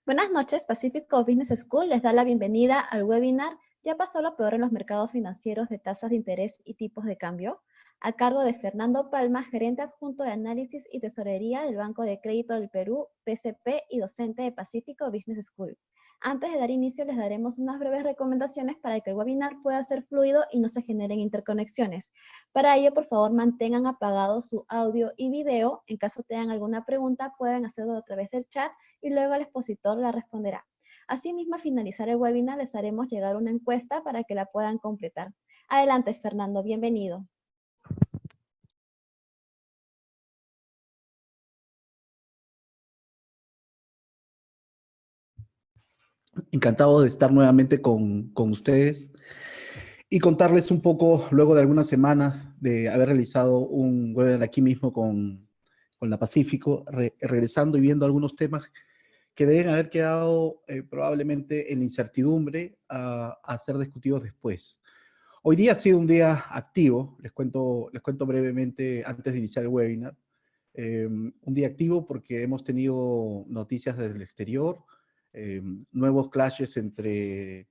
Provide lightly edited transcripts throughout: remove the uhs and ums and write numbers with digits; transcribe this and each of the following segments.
Buenas noches, Pacífico Business School les da la bienvenida al webinar ¿Ya pasó lo peor en los mercados financieros de tasas de interés y tipos de cambio? A cargo de Fernando Palma, gerente adjunto de análisis y tesorería del Banco de Crédito del Perú, PCP, y docente de Pacífico Business School. Antes de dar inicio, les daremos unas breves recomendaciones para que el webinar pueda ser fluido y no se generen interconexiones. Para ello, por favor, mantengan apagado su audio y video. En caso tengan alguna pregunta, pueden hacerlo a través del chat y luego el expositor la responderá. Asimismo, al finalizar el webinar, les haremos llegar una encuesta para que la puedan completar. Adelante, Fernando, bienvenido. Encantado de estar nuevamente con ustedes y contarles un poco, luego de algunas semanas de haber realizado un webinar aquí mismo con la Pacífico, regresando y viendo algunos temas que deben haber quedado probablemente en incertidumbre a ser discutidos después. Hoy día ha sido un día activo, les cuento brevemente antes de iniciar el webinar. Un día activo porque hemos tenido noticias desde el exterior, nuevos clashes entre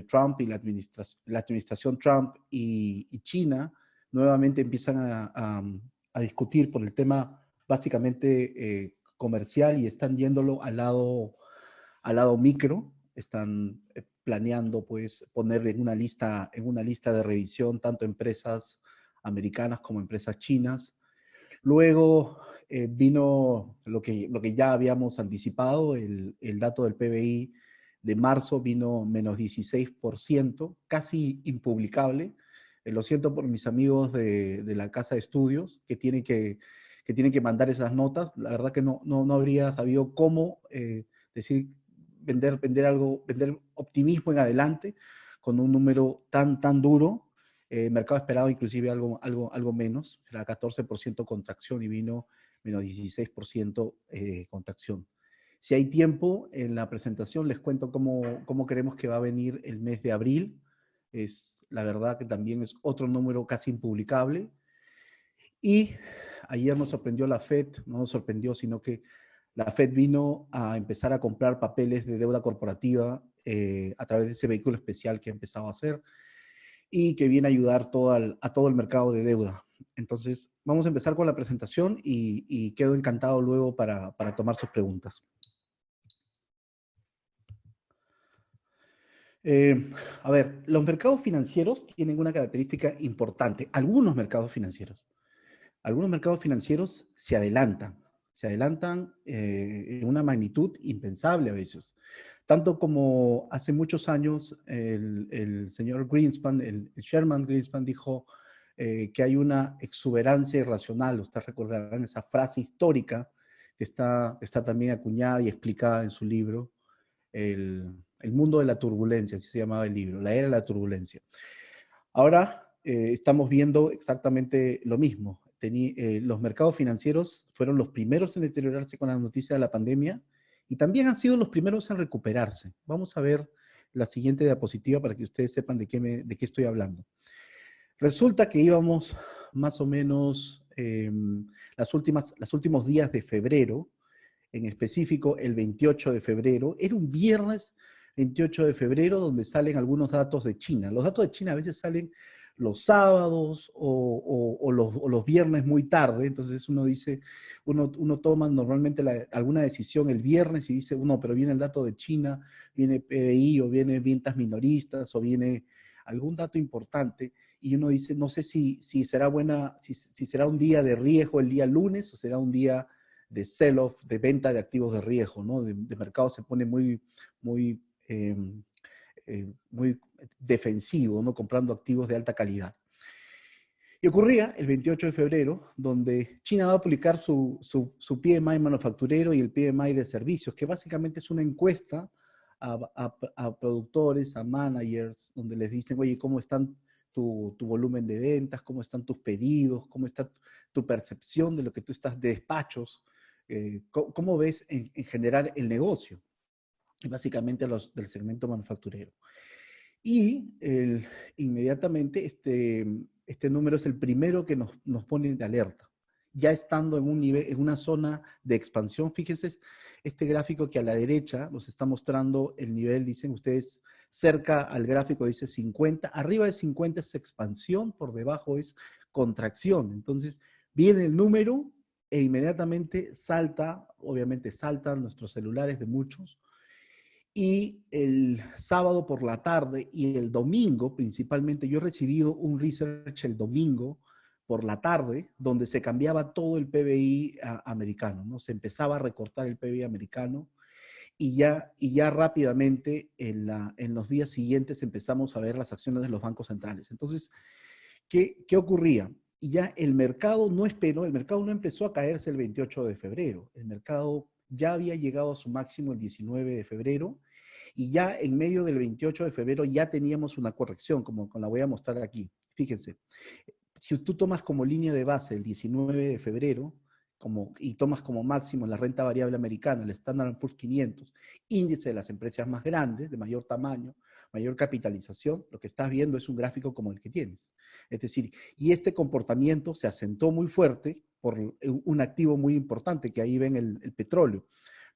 Trump y la administración Trump y China. Nuevamente empiezan a discutir por el tema básicamente comercial y están yéndolo al lado micro. Están planeando pues poner en una lista de revisión tanto empresas americanas como empresas chinas. Luego vino lo que ya habíamos anticipado, el dato del PBI de marzo vino menos 16%, casi impublicable. Lo siento por mis amigos de la casa de estudios que tienen que mandar esas notas. La verdad que no habría sabido cómo decir, vender optimismo en adelante con un número tan duro. El mercado esperaba inclusive algo menos, era 14% contracción y vino menos 16% contracción. Si hay tiempo, en la presentación les cuento cómo creemos que va a venir el mes de abril. La verdad que también es otro número casi impublicable. Y ayer nos sorprendió la Fed, no nos sorprendió, sino que la Fed vino a empezar a comprar papeles de deuda corporativa a través de ese vehículo especial que ha empezado a hacer y que viene a ayudar a todo el mercado de deuda. Entonces, vamos a empezar con la presentación y quedo encantado luego para tomar sus preguntas. A ver, los mercados financieros tienen una característica importante. Algunos mercados financieros se adelantan en una magnitud impensable a veces. Tanto como hace muchos años el señor Greenspan, el Sherman Greenspan dijo que hay una exuberancia irracional. Ustedes recordarán esa frase histórica que está también acuñada y explicada en su libro, el mundo de la turbulencia, así se llamaba el libro, la era de la turbulencia. Ahora estamos viendo exactamente lo mismo. Los mercados financieros fueron los primeros en deteriorarse con la noticia de la pandemia y también han sido los primeros en recuperarse. Vamos a ver la siguiente diapositiva para que ustedes sepan de qué estoy hablando. Resulta que íbamos más o menos los últimos días de febrero, en específico el 28 de febrero, era un viernes 28 de febrero donde salen algunos datos de China. Los datos de China a veces salen los sábados o los viernes muy tarde, entonces uno toma normalmente alguna decisión el viernes y dice, pero viene el dato de China, viene PBI o viene ventas minoristas o viene algún dato importante y uno dice, no sé si será si será un día de riesgo el día lunes o será un día de sell-off, de venta de activos de riesgo, ¿no? De mercado se pone muy defensivo, ¿no? Comprando activos de alta calidad. Y ocurría el 28 de febrero, donde China va a publicar su PMI manufacturero y el PMI de servicios, que básicamente es una encuesta a productores, a managers, donde les dicen, oye, ¿cómo están tu volumen de ventas? ¿Cómo están tus pedidos? ¿Cómo está tu percepción de lo que tú estás de despachos? ¿Cómo ves en general el negocio? Y básicamente los del segmento manufacturero. Y inmediatamente este número es el primero que nos pone de alerta. Ya estando en un nivel, en una zona de expansión, fíjense, este gráfico que a la derecha nos está mostrando el nivel, dicen ustedes, cerca al gráfico dice 50, arriba de 50 es expansión, por debajo es contracción. Entonces, viene el número e inmediatamente salta, obviamente saltan nuestros celulares de muchos, y el sábado por la tarde y el domingo, principalmente, yo he recibido un research el domingo por la tarde, donde se cambiaba todo el PBI americano, ¿no? Se empezaba a recortar el PBI americano y ya rápidamente en los días siguientes empezamos a ver las acciones de los bancos centrales. Entonces, ¿qué ocurría? Y ya el mercado no esperó, el mercado no empezó a caerse el 28 de febrero, el mercado ya había llegado a su máximo el 19 de febrero y ya en medio del 28 de febrero ya teníamos una corrección, como la voy a mostrar aquí. Fíjense, si tú tomas como línea de base el 19 de febrero y tomas como máximo la renta variable americana, el Standard Poor's 500, índice de las empresas más grandes, de mayor tamaño, mayor capitalización, lo que estás viendo es un gráfico como el que tienes. Es decir, y este comportamiento se asentó muy fuerte por un activo muy importante, que ahí ven el petróleo.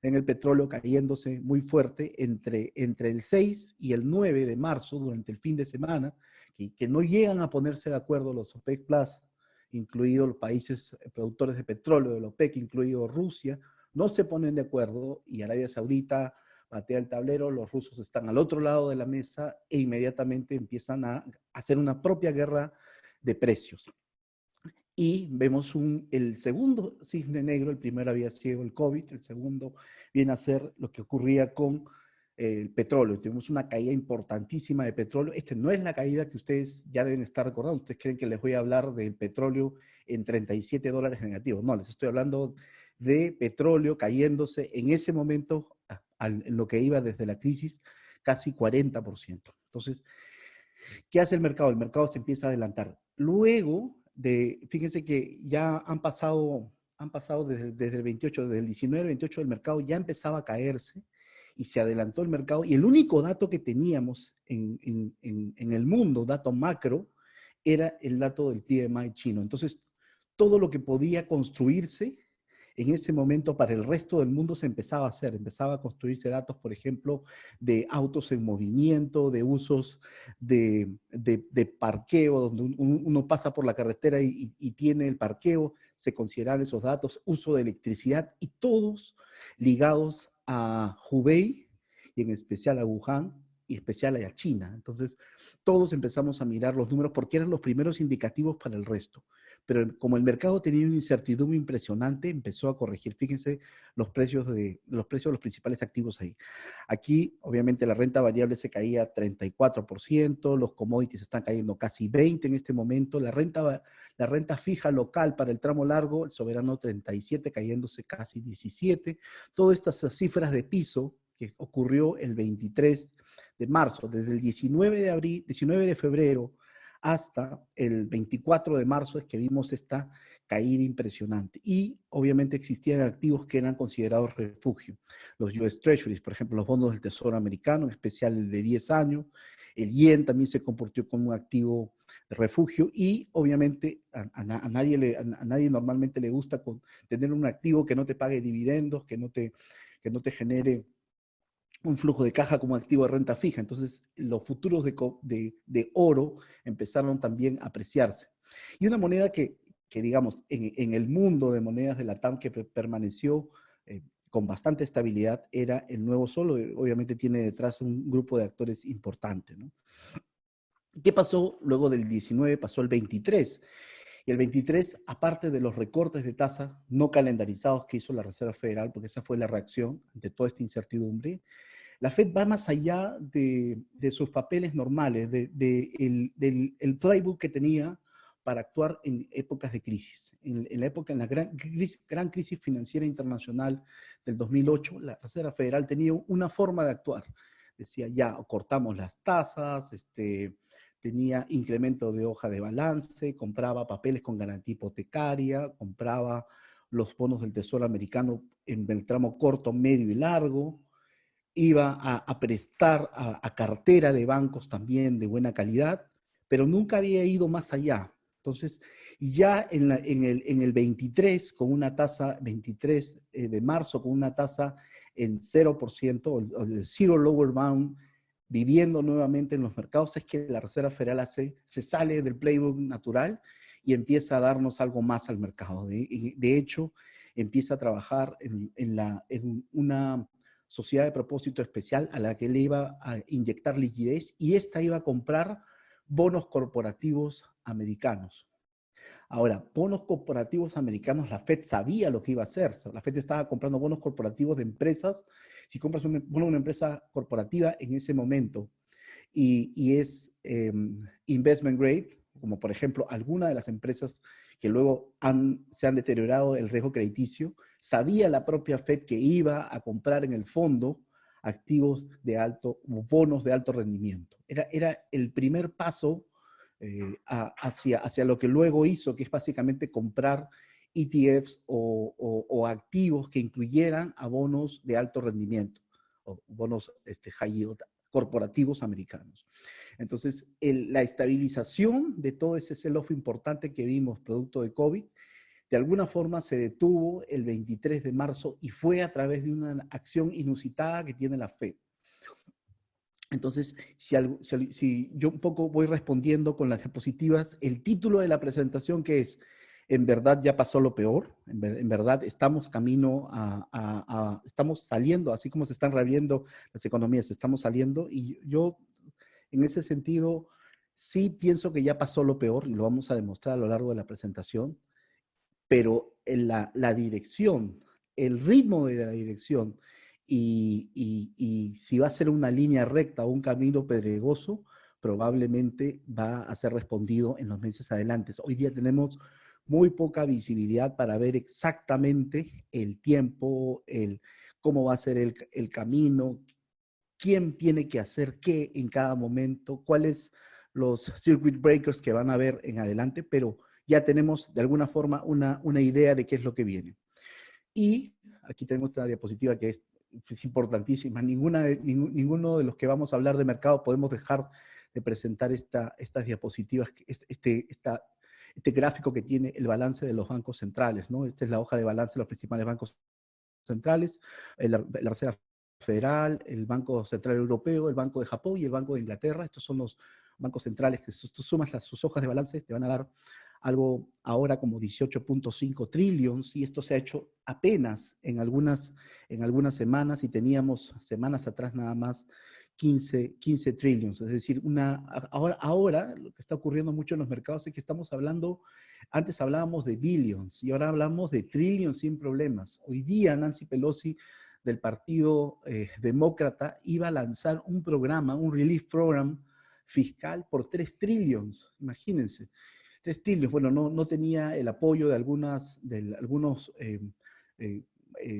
Ven el petróleo cayéndose muy fuerte entre el 6 y el 9 de marzo, durante el fin de semana, que no llegan a ponerse de acuerdo los OPEC Plus, incluidos los países productores de petróleo del OPEC, incluido Rusia, no se ponen de acuerdo y Arabia Saudita patea el tablero, los rusos están al otro lado de la mesa e inmediatamente empiezan a hacer una propia guerra de precios. Y vemos el segundo cisne negro, el primero había sido el COVID, el segundo viene a ser lo que ocurría con el petróleo. Tuvimos una caída importantísima de petróleo. Esta no es la caída que ustedes ya deben estar recordando. Ustedes creen que les voy a hablar del petróleo en $37 negativos. No, les estoy hablando de petróleo cayéndose en ese momento, en lo que iba desde la crisis, casi 40%. Entonces, ¿qué hace el mercado? El mercado se empieza a adelantar. Luego fíjense que ya han pasado desde el 28, desde el 19 al 28 del mercado ya empezaba a caerse y se adelantó el mercado y el único dato que teníamos en el mundo, dato macro, era el dato del PMI chino. Entonces, todo lo que podía construirse en ese momento para el resto del mundo se empezaba a hacer, empezaba a construirse datos, por ejemplo, de autos en movimiento, de usos de parqueo, donde uno pasa por la carretera y tiene el parqueo, se consideran esos datos, uso de electricidad y todos ligados a Hubei y en especial a Wuhan y especial a China. Entonces, todos empezamos a mirar los números porque eran los primeros indicativos para el resto. Pero como el mercado tenía una incertidumbre impresionante, empezó a corregir. Fíjense los precios de los principales activos ahí. Aquí, obviamente, la renta variable se caía 34%, los commodities están cayendo casi 20% en este momento, la renta fija local para el tramo largo, el soberano 37%, cayéndose casi 17%. Todas estas cifras de piso que ocurrió el 23 de marzo, desde el 19 de febrero, hasta el 24 de marzo es que vimos esta caída impresionante. Y obviamente existían activos que eran considerados refugio. Los US Treasuries, por ejemplo, los bonos del Tesoro americano, en especial el de 10 años. El yen también se comportó como un activo de refugio y obviamente a nadie normalmente le gusta tener un activo que no te pague dividendos, que no te genere un flujo de caja como activo de renta fija. Entonces, los futuros de oro empezaron también a apreciarse. Y una moneda que digamos, en el mundo de monedas de la TAM que permaneció con bastante estabilidad era el Nuevo Sol. Obviamente tiene detrás un grupo de actores importante, ¿no? ¿Qué pasó luego del 19? Pasó el 23. Y el 23, aparte de los recortes de tasa no calendarizados que hizo la Reserva Federal, porque esa fue la reacción ante toda esta incertidumbre, la Fed va más allá de sus papeles normales, del playbook que tenía para actuar en épocas de crisis. En la gran crisis financiera internacional del 2008, la Reserva Federal tenía una forma de actuar. Decía, ya, cortamos las tasas, tenía incremento de hoja de balance, compraba papeles con garantía hipotecaria, compraba los bonos del Tesoro americano en el tramo corto, medio y largo, iba a prestar a cartera de bancos también de buena calidad, pero nunca había ido más allá. Entonces, ya en el 23, con una tasa, 23 de marzo, con una tasa en 0%, o el zero lower bound, viviendo nuevamente en los mercados, es que la Reserva Federal se sale del playbook natural y empieza a darnos algo más al mercado. De hecho, empieza a trabajar en una sociedad de propósito especial a la que le iba a inyectar liquidez, y esta iba a comprar bonos corporativos americanos. Ahora, bonos corporativos americanos, la Fed sabía lo que iba a hacer. La Fed estaba comprando bonos corporativos de empresas. Si compras un bono de una empresa corporativa en ese momento y es investment grade, como por ejemplo alguna de las empresas que luego se han deteriorado el riesgo crediticio, sabía la propia Fed que iba a comprar en el fondo activos de alto, bonos de alto rendimiento. Era el primer paso hacia lo que luego hizo, que es básicamente comprar ETFs o activos que incluyeran a bonos de alto rendimiento, o bonos high yield corporativos americanos. Entonces, la estabilización de todo ese sell-off importante que vimos producto de COVID, de alguna forma se detuvo el 23 de marzo y fue a través de una acción inusitada que tiene la Fed. Entonces, si yo un poco voy respondiendo con las diapositivas, el título de la presentación, que es, en verdad ya pasó lo peor, en verdad estamos camino estamos saliendo, así como se están reabriendo las economías, estamos saliendo, y yo en ese sentido sí pienso que ya pasó lo peor, y lo vamos a demostrar a lo largo de la presentación, pero en la dirección, el ritmo de la dirección, y si va a ser una línea recta o un camino pedregoso, probablemente va a ser respondido en los meses adelante. Hoy día tenemos muy poca visibilidad para ver exactamente el tiempo, cómo va a ser el camino, quién tiene que hacer qué en cada momento, cuáles los circuit breakers que van a haber en adelante, pero ya tenemos de alguna forma una idea de qué es lo que viene. Y aquí tenemos esta diapositiva que es importantísima. Ninguno de los que vamos a hablar de mercado podemos dejar de presentar estas diapositivas, este gráfico que tiene el balance de los bancos centrales, ¿no? Esta es la hoja de balance de los principales bancos centrales, la Reserva Federal, el Banco Central Europeo, el Banco de Japón y el Banco de Inglaterra. Estos son los bancos centrales que si tú sumas sus hojas de balance te van a dar algo ahora como 18.5 trillones, y esto se ha hecho apenas en algunas semanas, y teníamos semanas atrás nada más 15 trillones. Es decir, ahora lo que está ocurriendo mucho en los mercados es que estamos hablando, antes hablábamos de billions y ahora hablamos de trillions sin problemas. Hoy día Nancy Pelosi del Partido Demócrata iba a lanzar un programa, un relief program fiscal por 3 trillones, imagínense. 3 trillones, bueno, no tenía el apoyo de algunos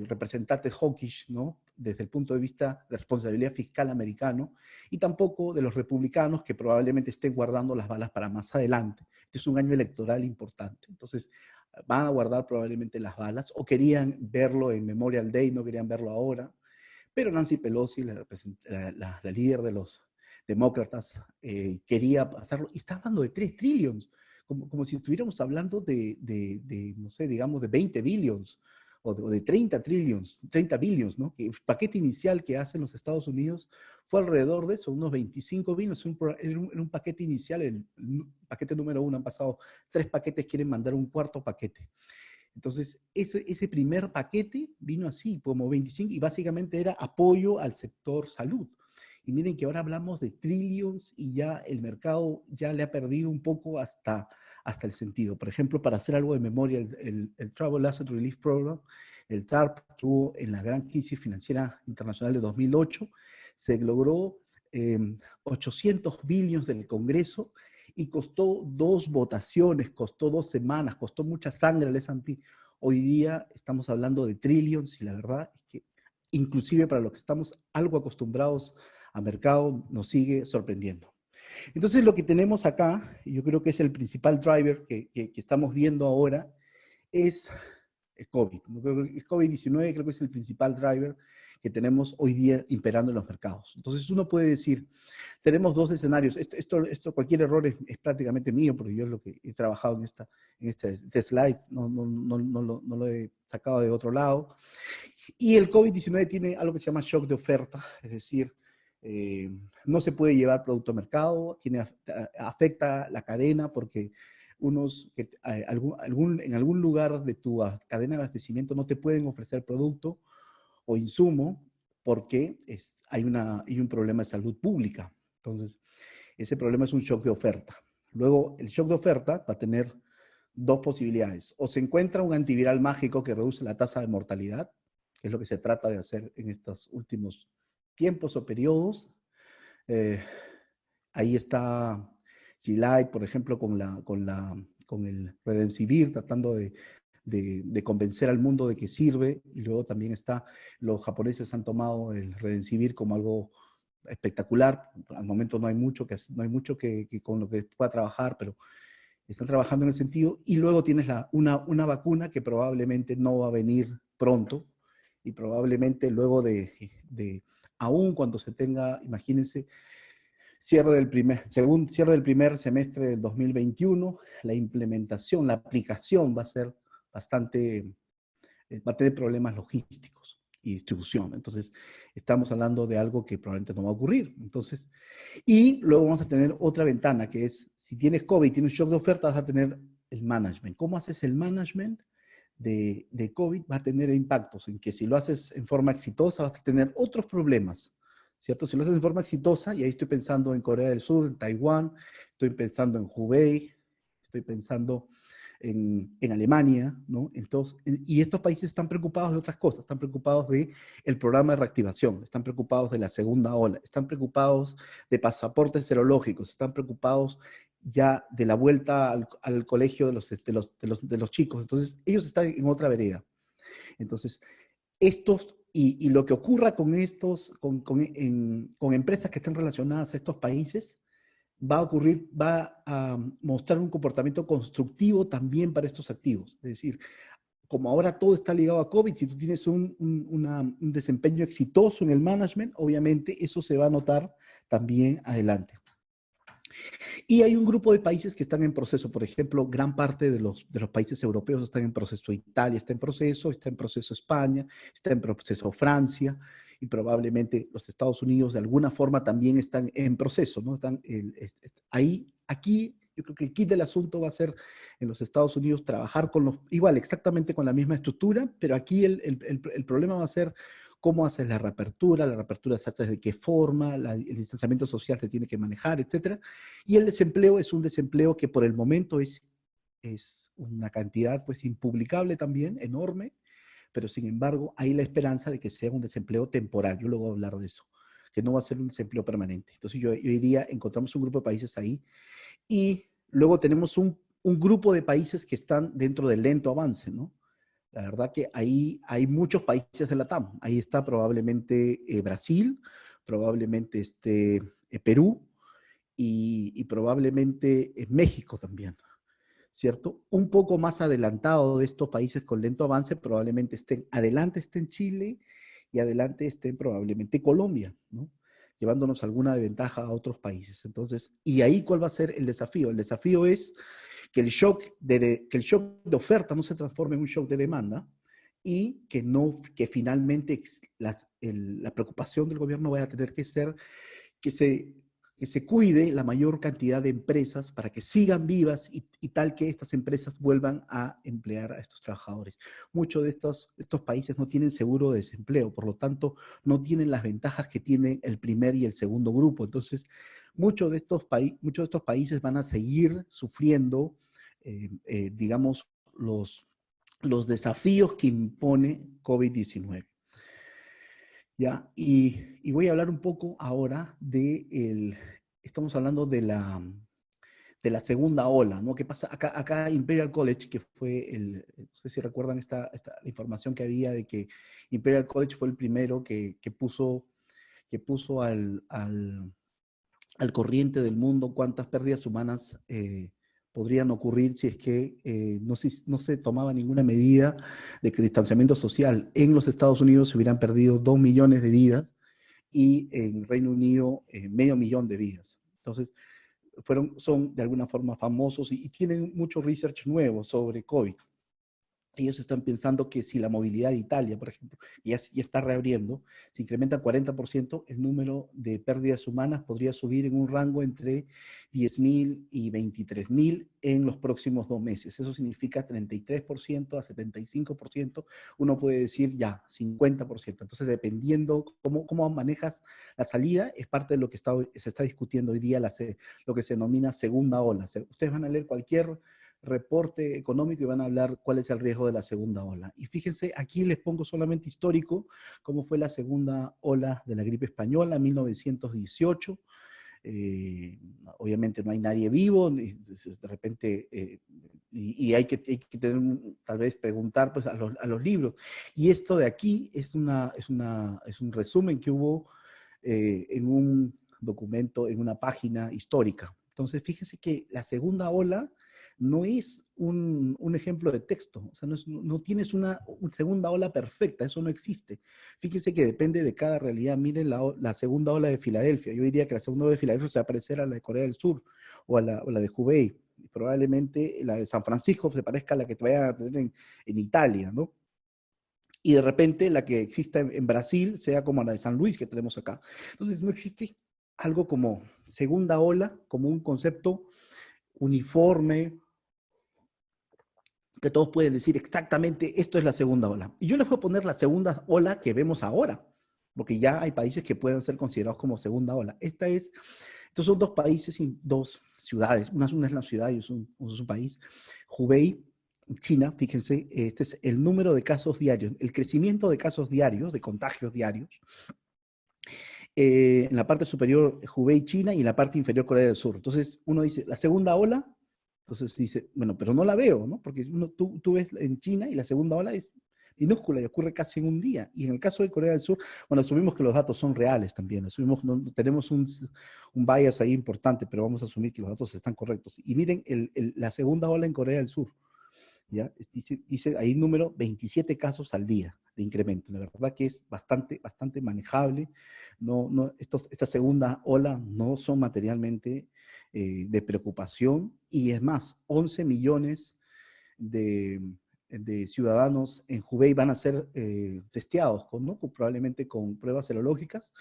representantes hawkish, ¿no? Desde el punto de vista de responsabilidad fiscal americano, y tampoco de los republicanos, que probablemente estén guardando las balas para más adelante. Este es un año electoral importante, entonces van a guardar probablemente las balas, o querían verlo en Memorial Day, no querían verlo ahora, pero Nancy Pelosi, la líder de los demócratas, quería hacerlo, y está hablando de 3 trillones, como si estuviéramos hablando no sé, digamos, de 20 billions, o de 30 trillions, 30 billions, ¿no? Que el paquete inicial que hacen los Estados Unidos fue alrededor de eso, unos 25 billions, era un paquete inicial, el paquete número 1, han pasado 3 paquetes, quieren mandar un cuarto paquete. Entonces, ese primer paquete vino así, como 25, y básicamente era apoyo al sector salud. Y miren que ahora hablamos de trillions y ya el mercado ya le ha perdido un poco hasta el sentido. Por ejemplo, para hacer algo de memoria, el Travel Asset Relief Program, el TARP, que hubo en la gran crisis financiera internacional de 2008, se logró 800 billones del Congreso, y costó 2 votaciones, costó 2 semanas, costó mucha sangre al S&P. Hoy día estamos hablando de trillions, y la verdad es que inclusive para los que estamos algo acostumbrados a mercado, nos sigue sorprendiendo. Entonces lo que tenemos acá, y yo creo que es el principal driver que estamos viendo ahora, es el COVID. El COVID-19 creo que es el principal driver, que tenemos hoy día imperando en los mercados. Entonces uno puede decir, tenemos dos escenarios. Cualquier error es prácticamente mío, porque yo es lo que he trabajado en este slide, no lo he sacado de otro lado. Y el COVID-19 tiene algo que se llama shock de oferta, es decir, no se puede llevar producto a mercado, afecta la cadena porque en algún lugar de tu cadena de abastecimiento no te pueden ofrecer producto o insumo porque hay un problema de salud pública. Entonces, ese problema es un shock de oferta. Luego, el shock de oferta va a tener dos posibilidades. O se encuentra un antiviral mágico que reduce la tasa de mortalidad, que es lo que se trata de hacer en estos últimos tiempos o periodos. Ahí está Gilai, por ejemplo, con el Redensivir, tratando de convencer al mundo de que sirve, y luego también los japoneses han tomado el Redensivir como algo espectacular. Al momento no hay mucho que con lo que pueda trabajar, pero están trabajando en el sentido. Y luego tienes una vacuna que probablemente no va a venir pronto, y probablemente luego aún cuando se tenga, imagínense, cierre del primer semestre del 2021, la implementación, la aplicación va a ser va a tener problemas logísticos y distribución. Entonces, estamos hablando de algo que probablemente no va a ocurrir. Entonces, y luego vamos a tener otra ventana, que es, si tienes COVID, tienes un shock de oferta, vas a tener el management. ¿Cómo haces el management de COVID? Va a tener impactos en que si lo haces en forma exitosa, vas a tener otros problemas, ¿cierto? Si lo haces en forma exitosa, y ahí estoy pensando en Corea del Sur, en Taiwán, estoy pensando en Hubei, estoy pensando en Alemania, ¿no? Entonces, y estos países están preocupados de otras cosas, están preocupados del programa de reactivación, están preocupados de la segunda ola, están preocupados de pasaportes serológicos, están preocupados ya de la vuelta al colegio de los chicos. Entonces, ellos están en otra vereda. Entonces, y lo que ocurra con con empresas que estén relacionadas a estos países, va a mostrar un comportamiento constructivo también para estos activos. Es decir, como ahora todo está ligado a COVID, si tú tienes un desempeño exitoso en el management, obviamente eso se va a notar también adelante. Y hay un grupo de países que están en proceso. Por ejemplo, gran parte de los países europeos están en proceso. Italia está en proceso España, está en proceso Francia, y probablemente los Estados Unidos de alguna forma también están en proceso, ¿no? Aquí yo creo que el kit del asunto va a ser en los Estados Unidos trabajar exactamente con la misma estructura, pero aquí el problema va a ser cómo haces la reapertura se hace de qué forma, el distanciamiento social se tiene que manejar, etcétera. Y el desempleo es un desempleo que por el momento es una cantidad pues impublicable también, enorme, pero sin embargo hay la esperanza de que sea un desempleo temporal. Yo luego voy a hablar de eso, que no va a ser un desempleo permanente. Entonces yo diría, encontramos un grupo de países ahí, y luego tenemos un grupo de países que están dentro del lento avance, ¿no? La verdad que ahí hay muchos países de la TAM. Ahí está probablemente Brasil, probablemente Perú, y probablemente México también, ¿cierto? Un poco más adelantado de estos países con lento avance, probablemente adelante estén Chile, y adelante estén probablemente Colombia, ¿no? Llevándonos alguna ventaja a otros países. Entonces, ¿y ahí cuál va a ser el desafío? El desafío es que el shock de oferta no se transforme en un shock de demanda, y que finalmente la preocupación del gobierno vaya a tener que ser que se cuide la mayor cantidad de empresas para que sigan vivas, y tal que estas empresas vuelvan a emplear a estos trabajadores. Muchos de estos países no tienen seguro de desempleo, por lo tanto, no tienen las ventajas que tienen el primer y el segundo grupo. Entonces, muchos de estos países van a seguir sufriendo, digamos, los desafíos que impone COVID-19. ¿Ya? Y voy a hablar un poco ahora estamos hablando de la segunda ola, ¿no? ¿Qué pasa? Acá Imperial College, que fue no sé si recuerdan la información que había de que Imperial College fue el primero que puso al corriente del mundo cuántas pérdidas humanas podrían ocurrir si es que no se tomaba ninguna medida de que distanciamiento social. En los Estados Unidos se hubieran perdido 2 millones de vidas y en Reino Unido medio millón de vidas. Entonces, son de alguna forma famosos y tienen mucho research nuevo sobre COVID. Ellos están pensando que si la movilidad de Italia, por ejemplo, ya está reabriendo, se incrementa 40%, el número de pérdidas humanas podría subir en un rango entre 10.000 y 23.000 en los próximos 2 meses. Eso significa 33% a 75%, uno puede decir ya, 50%. Entonces, dependiendo cómo manejas la salida, es parte de lo que se está discutiendo hoy día, lo que se denomina segunda ola. Ustedes van a leer cualquier reporte económico y van a hablar cuál es el riesgo de la segunda ola. Y fíjense, aquí les pongo solamente histórico, cómo fue la segunda ola de la gripe española, 1918. Obviamente no hay nadie vivo, de repente, y hay que tener, tal vez preguntar pues, a los libros. Y esto de aquí es un resumen que hubo en un documento, en una página histórica. Entonces, fíjense que la segunda ola no es un ejemplo de texto, o sea, no tienes una segunda ola perfecta, eso no existe. Fíjense que depende de cada realidad. Miren la segunda ola de Filadelfia. Yo diría que la segunda ola de Filadelfia se va a parecer a la de Corea del Sur o a la de Hubei. Probablemente la de San Francisco se parezca a la que te vaya a tener en Italia, ¿no? Y de repente la que exista en Brasil sea como la de San Luis que tenemos acá. Entonces no existe algo como segunda ola, como un concepto uniforme, que todos pueden decir exactamente esto es la segunda ola. Y yo les voy a poner la segunda ola que vemos ahora, porque ya hay países que pueden ser considerados como segunda ola. Estos son dos países y dos ciudades. Una es la ciudad y es un país. Hubei, China, fíjense, este es el número de casos diarios, el crecimiento de casos diarios, de contagios diarios. En la parte superior, Hubei, China, y en la parte inferior, Corea del Sur. Entonces, uno dice, la segunda ola, entonces dice, bueno, pero no la veo, ¿no? Porque tú ves en China y la segunda ola es minúscula y ocurre casi en un día. Y en el caso de Corea del Sur, bueno, asumimos que los datos son reales también, tenemos un bias ahí importante, pero vamos a asumir que los datos están correctos. Y miren la segunda ola en Corea del Sur, ¿ya? Dice ahí número 27 casos al día de incremento. La verdad que es bastante manejable. Esta segunda ola no son materialmente de preocupación, y es más, 11 millones de ciudadanos en Hubei van a ser testeados, probablemente con pruebas serológicas,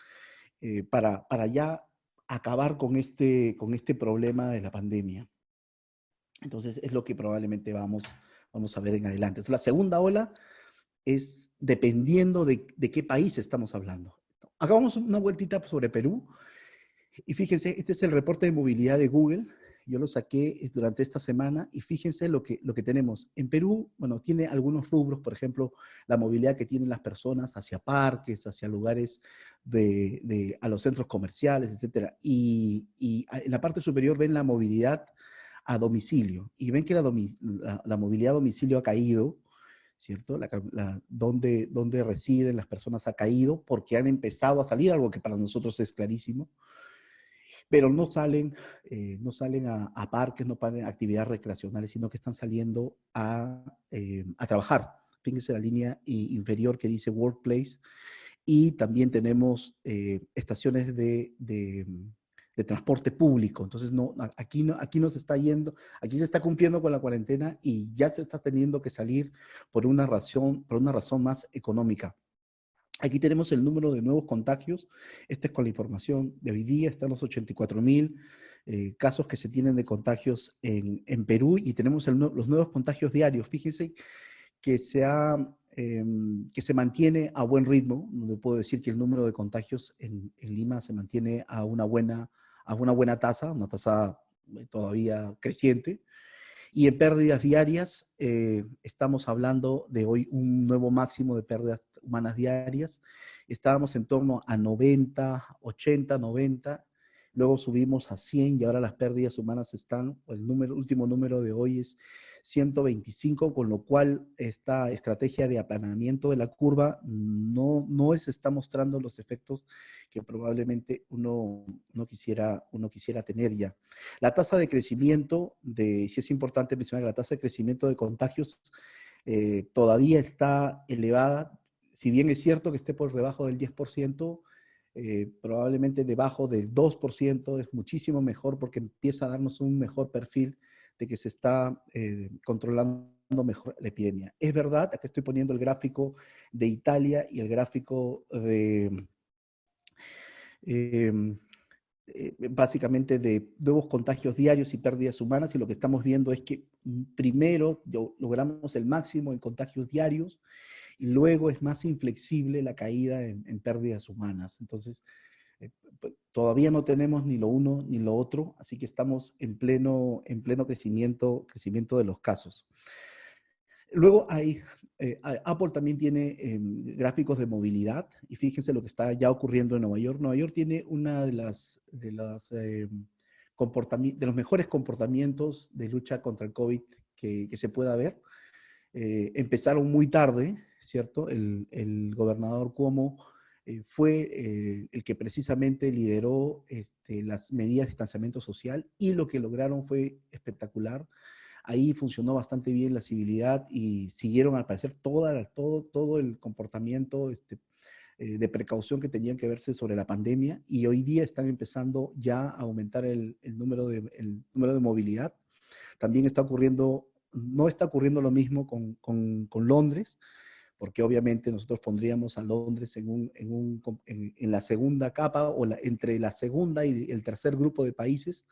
para ya acabar con este problema de la pandemia. Entonces, es lo que probablemente vamos a ver en adelante. Entonces, la segunda ola es dependiendo de qué país estamos hablando. Hagamos una vueltita sobre Perú. Y fíjense, este es el reporte de movilidad de Google. Yo lo saqué durante esta semana y fíjense lo que tenemos. En Perú, bueno, tiene algunos rubros, por ejemplo, la movilidad que tienen las personas hacia parques, hacia lugares a los centros comerciales, etcétera. Y en la parte superior ven la movilidad a domicilio. Y ven que la movilidad a domicilio ha caído, ¿cierto? Donde residen las personas ha caído porque han empezado a salir, algo que para nosotros es clarísimo, pero no salen a parques, no salen a actividades recreacionales, sino que están saliendo a trabajar. Fíjense la línea inferior que dice Workplace, y también tenemos estaciones de transporte público. Entonces, aquí no se está yendo, aquí se está cumpliendo con la cuarentena y ya se está teniendo que salir por una razón más económica. Aquí tenemos el número de nuevos contagios. Esta es con la información de hoy día. Están los 84.000 casos que se tienen de contagios en Perú, y tenemos los nuevos contagios diarios. Fíjense que se mantiene a buen ritmo. No puedo decir que el número de contagios en Lima se mantiene a una buena tasa, una tasa todavía creciente. Y en pérdidas diarias, estamos hablando de hoy un nuevo máximo de pérdidas humanas diarias. Estábamos en torno a 90, 80, 90. luego subimos a 100 y ahora las pérdidas humanas están, último número de hoy es 125, con lo cual esta estrategia de aplanamiento de la curva no está mostrando los efectos que probablemente uno quisiera tener ya. La tasa de crecimiento, sí es importante mencionar que la tasa de crecimiento de contagios todavía está elevada, si bien es cierto que esté por debajo del 10%, probablemente debajo del 2% es muchísimo mejor porque empieza a darnos un mejor perfil de que se está controlando mejor la epidemia. Es verdad, acá estoy poniendo el gráfico de Italia y el gráfico de básicamente de nuevos contagios diarios y pérdidas humanas, y lo que estamos viendo es que primero logramos el máximo en contagios diarios y luego es más inflexible la caída en pérdidas humanas. Entonces, todavía no tenemos ni lo uno ni lo otro, así que estamos en pleno crecimiento de los casos. Luego Apple también tiene gráficos de movilidad y fíjense lo que está ya ocurriendo en Nueva York. Nueva York tiene una de los mejores comportamientos de lucha contra el COVID que se pueda ver. Empezaron muy tarde, ¿cierto? El gobernador Cuomo fue el que precisamente lideró las medidas de distanciamiento social y lo que lograron fue espectacular. Ahí funcionó bastante bien la civilidad y siguieron al parecer todo el comportamiento de precaución que tenían que verse sobre la pandemia, y hoy día están empezando ya a aumentar el número de movilidad. También no está ocurriendo lo mismo con Londres, porque obviamente nosotros pondríamos a Londres en la segunda capa o entre la segunda y el tercer grupo de países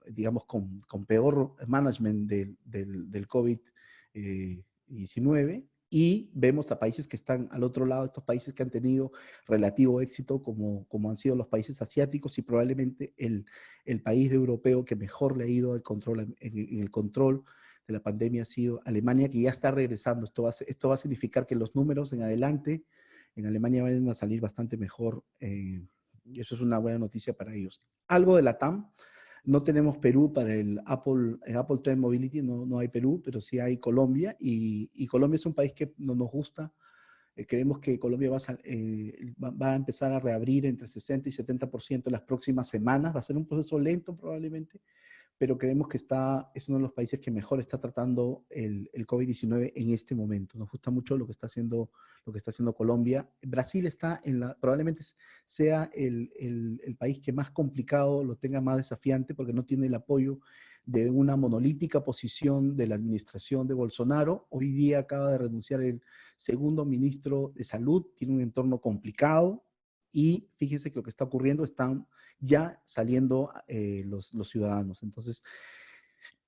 digamos, con peor management del COVID-19, y vemos a países que están al otro lado, estos países que han tenido relativo éxito, como han sido los países asiáticos, y probablemente el país europeo que mejor le ha ido en el control de la pandemia ha sido Alemania, que ya está regresando. Esto va a significar que los números en adelante en Alemania van a salir bastante mejor, y eso es una buena noticia para ellos. Algo de la TAM. No tenemos Perú para el Apple Trend Mobility, no hay Perú, pero sí hay Colombia, y Colombia es un país que no nos gusta. Creemos que Colombia va a empezar a reabrir entre 60 y 70% en las próximas semanas. Va a ser un proceso lento probablemente, pero creemos que es uno de los países que mejor está tratando el COVID-19 en este momento. Nos gusta mucho lo que está haciendo Colombia. Brasil probablemente sea el país que más complicado lo tenga, más desafiante, porque no tiene el apoyo de una monolítica posición de la administración de Bolsonaro. Hoy día acaba de renunciar el segundo ministro de Salud, tiene un entorno complicado, y fíjense que lo que está ocurriendo, están ya saliendo los ciudadanos. Entonces,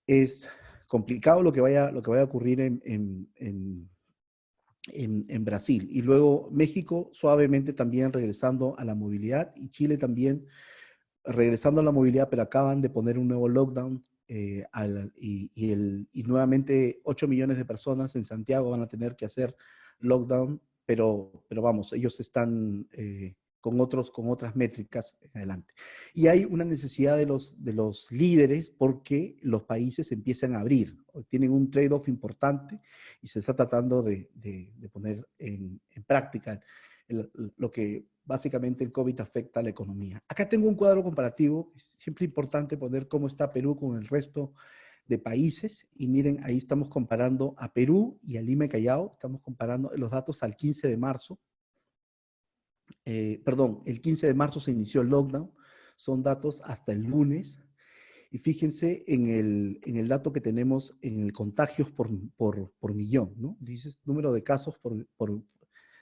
es complicado lo que vaya a ocurrir en Brasil. Y luego México suavemente también regresando a la movilidad, y Chile también regresando a la movilidad, pero acaban de poner un nuevo lockdown, y nuevamente 8 millones de personas en Santiago van a tener que hacer lockdown, pero vamos, ellos están con otras métricas en adelante. Y hay una necesidad de los líderes, porque los países empiezan a abrir, tienen un trade-off importante, y se está tratando de poner en práctica lo que básicamente el COVID afecta a la economía. Acá tengo un cuadro comparativo, siempre importante poner cómo está Perú con el resto de países, y miren, ahí estamos comparando a Perú y a Lima y Callao, estamos comparando los datos al 15 de marzo, el 15 de marzo se inició el lockdown, son datos hasta el lunes, y fíjense en el dato que tenemos en el contagios por millón, ¿no? Dices número de casos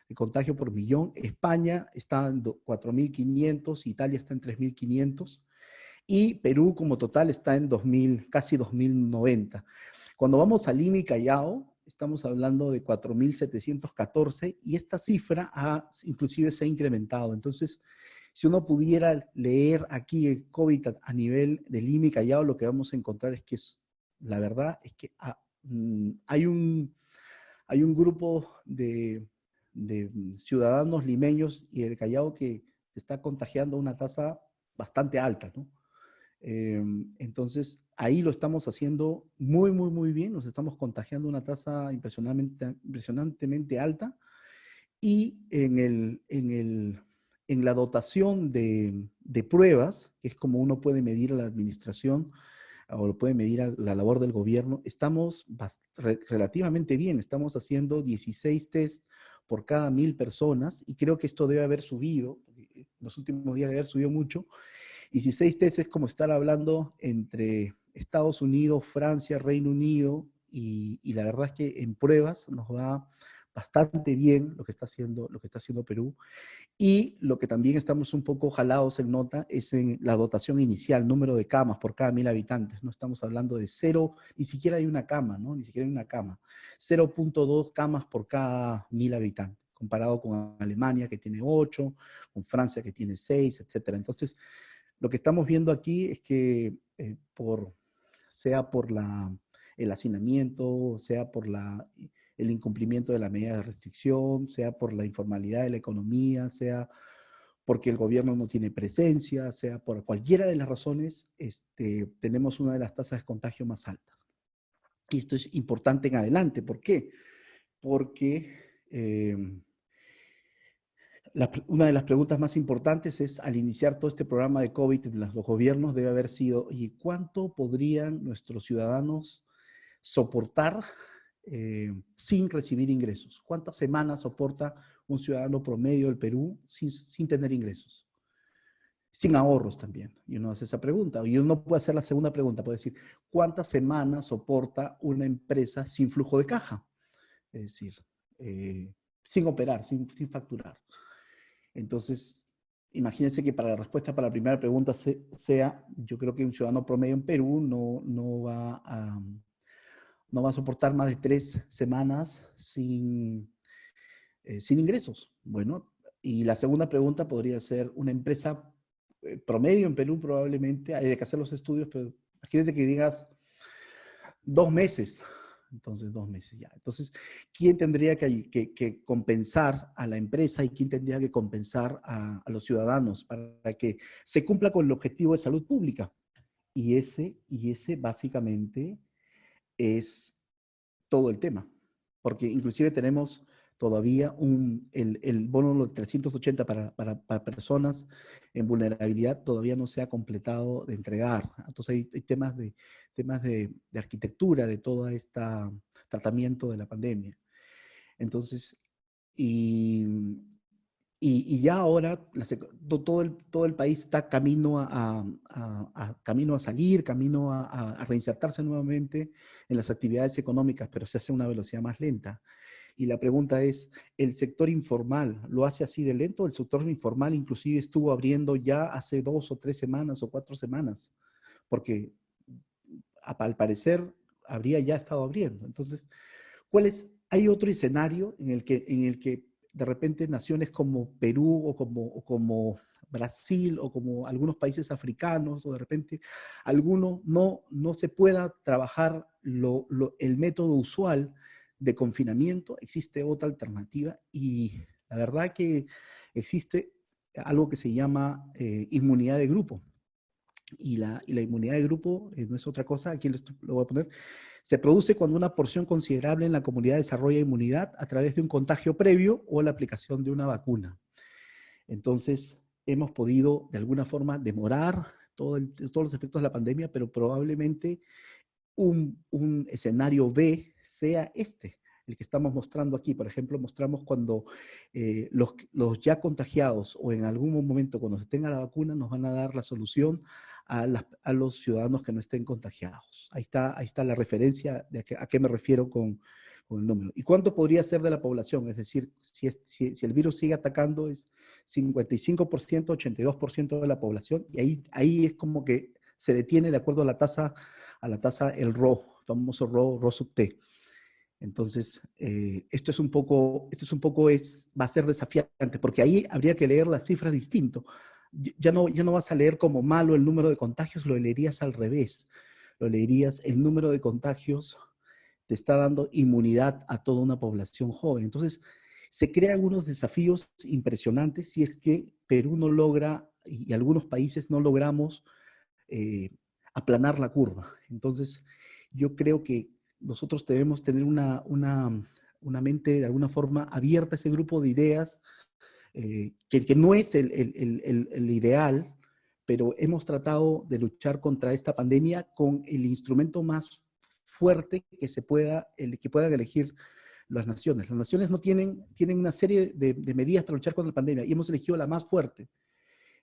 de contagio por millón. España está en 4.500, Italia está en 3.500, y Perú como total está en casi 2.090. Cuando vamos a Lima y Callao, estamos hablando de 4.714, y esta cifra inclusive se ha incrementado. Entonces, si uno pudiera leer aquí el COVID a nivel de Lima y Callao, lo que vamos a encontrar es que la verdad es que hay un grupo de ciudadanos limeños y del Callao que está contagiando a una tasa bastante alta, ¿no? Entonces, ahí lo estamos haciendo muy, muy, muy bien. Nos estamos contagiando una tasa impresionantemente alta. Y en la dotación de pruebas, que es como uno puede medir a la administración o lo puede medir a la labor del gobierno, estamos relativamente bien. Estamos haciendo 16 test por cada 1000 personas y creo que esto debe haber subido. En los últimos días debe haber subido mucho. 16 test es como estar hablando entre Estados Unidos, Francia, Reino Unido, y la verdad es que en pruebas nos va bastante bien lo que está haciendo Perú. Y lo que también estamos un poco jalados en nota es en la dotación inicial, número de camas por cada 1000 habitantes. No estamos hablando de cero, ni siquiera hay una cama, ¿no? Ni siquiera hay una cama. 0.2 camas por cada 1000 habitantes, comparado con Alemania, que tiene 8, con Francia, que tiene 6, etcétera. Entonces, lo que estamos viendo aquí es que sea por el hacinamiento, sea por el incumplimiento de la medida de restricción, sea por la informalidad de la economía, sea porque el gobierno no tiene presencia, sea por cualquiera de las razones, tenemos una de las tasas de contagio más altas. Y esto es importante en adelante. ¿Por qué? Porque una de las preguntas más importantes es, al iniciar todo este programa de COVID en los gobiernos, debe haber sido, ¿y cuánto podrían nuestros ciudadanos soportar sin recibir ingresos? ¿Cuántas semanas soporta un ciudadano promedio del Perú sin tener ingresos? Sin ahorros también. Y uno hace esa pregunta. Y uno puede hacer la segunda pregunta, puede decir, ¿cuántas semanas soporta una empresa sin flujo de caja? Es decir, sin operar, sin facturar. Entonces, imagínense que para la respuesta para la primera pregunta sea, yo creo que un ciudadano promedio en Perú no va a soportar más de 3 semanas sin ingresos. Bueno, y la segunda pregunta podría ser, una empresa promedio en Perú probablemente, hay que hacer los estudios, pero imagínate que digas 2 meses. Entonces, 2 meses ya. Entonces, ¿quién tendría que compensar a la empresa y quién tendría que compensar a los ciudadanos para que se cumpla con el objetivo de salud pública? Y ese básicamente es todo el tema, porque inclusive tenemos todavía el bono de 380 para personas en vulnerabilidad todavía no se ha completado de entregar. Entonces hay temas de arquitectura de todo este tratamiento de la pandemia. Entonces, y, y ya ahora todo el país está camino a salir, camino a reinsertarse nuevamente en las actividades económicas, pero se hace a una velocidad más lenta. Y la pregunta es, ¿el sector informal lo hace así de lento? El sector informal inclusive estuvo abriendo ya hace 2 o 3 semanas o 4 semanas, porque al parecer habría ya estado abriendo. Entonces, hay otro escenario en el que de repente naciones como Perú o como Brasil o como algunos países africanos o de repente alguno no se pueda trabajar el método usual de confinamiento? Existe otra alternativa y la verdad que existe algo que se llama inmunidad de grupo. Y la inmunidad de grupo no es otra cosa, aquí lo voy a poner, se produce cuando una porción considerable en la comunidad desarrolla inmunidad a través de un contagio previo o la aplicación de una vacuna. Entonces, hemos podido de alguna forma demorar todos los efectos de la pandemia, pero probablemente un escenario B sea el que estamos mostrando aquí. Por ejemplo, mostramos cuando los ya contagiados o en algún momento cuando se tenga la vacuna nos van a dar la solución a los ciudadanos que no estén contagiados. Ahí está la referencia de a qué me refiero con el número. ¿Y cuánto podría ser de la población? Es decir, si el virus sigue atacando es 55%, 82% de la población, y ahí es como que se detiene de acuerdo a la tasa, el famoso RO sub T. Entonces, esto va a ser desafiante, porque ahí habría que leer las cifras distinto. Ya no vas a leer como malo el número de contagios, lo leerías al revés. Lo leerías, el número de contagios te está dando inmunidad a toda una población joven. Entonces, se crean unos desafíos impresionantes si es que Perú no logra y algunos países no logramos aplanar la curva. Entonces, yo creo que nosotros debemos tener una mente de alguna forma abierta a ese grupo de ideas, que no es el ideal, pero hemos tratado de luchar contra esta pandemia con el instrumento más fuerte que puedan elegir las naciones. Las naciones no tienen una serie de medidas para luchar contra la pandemia y hemos elegido la más fuerte.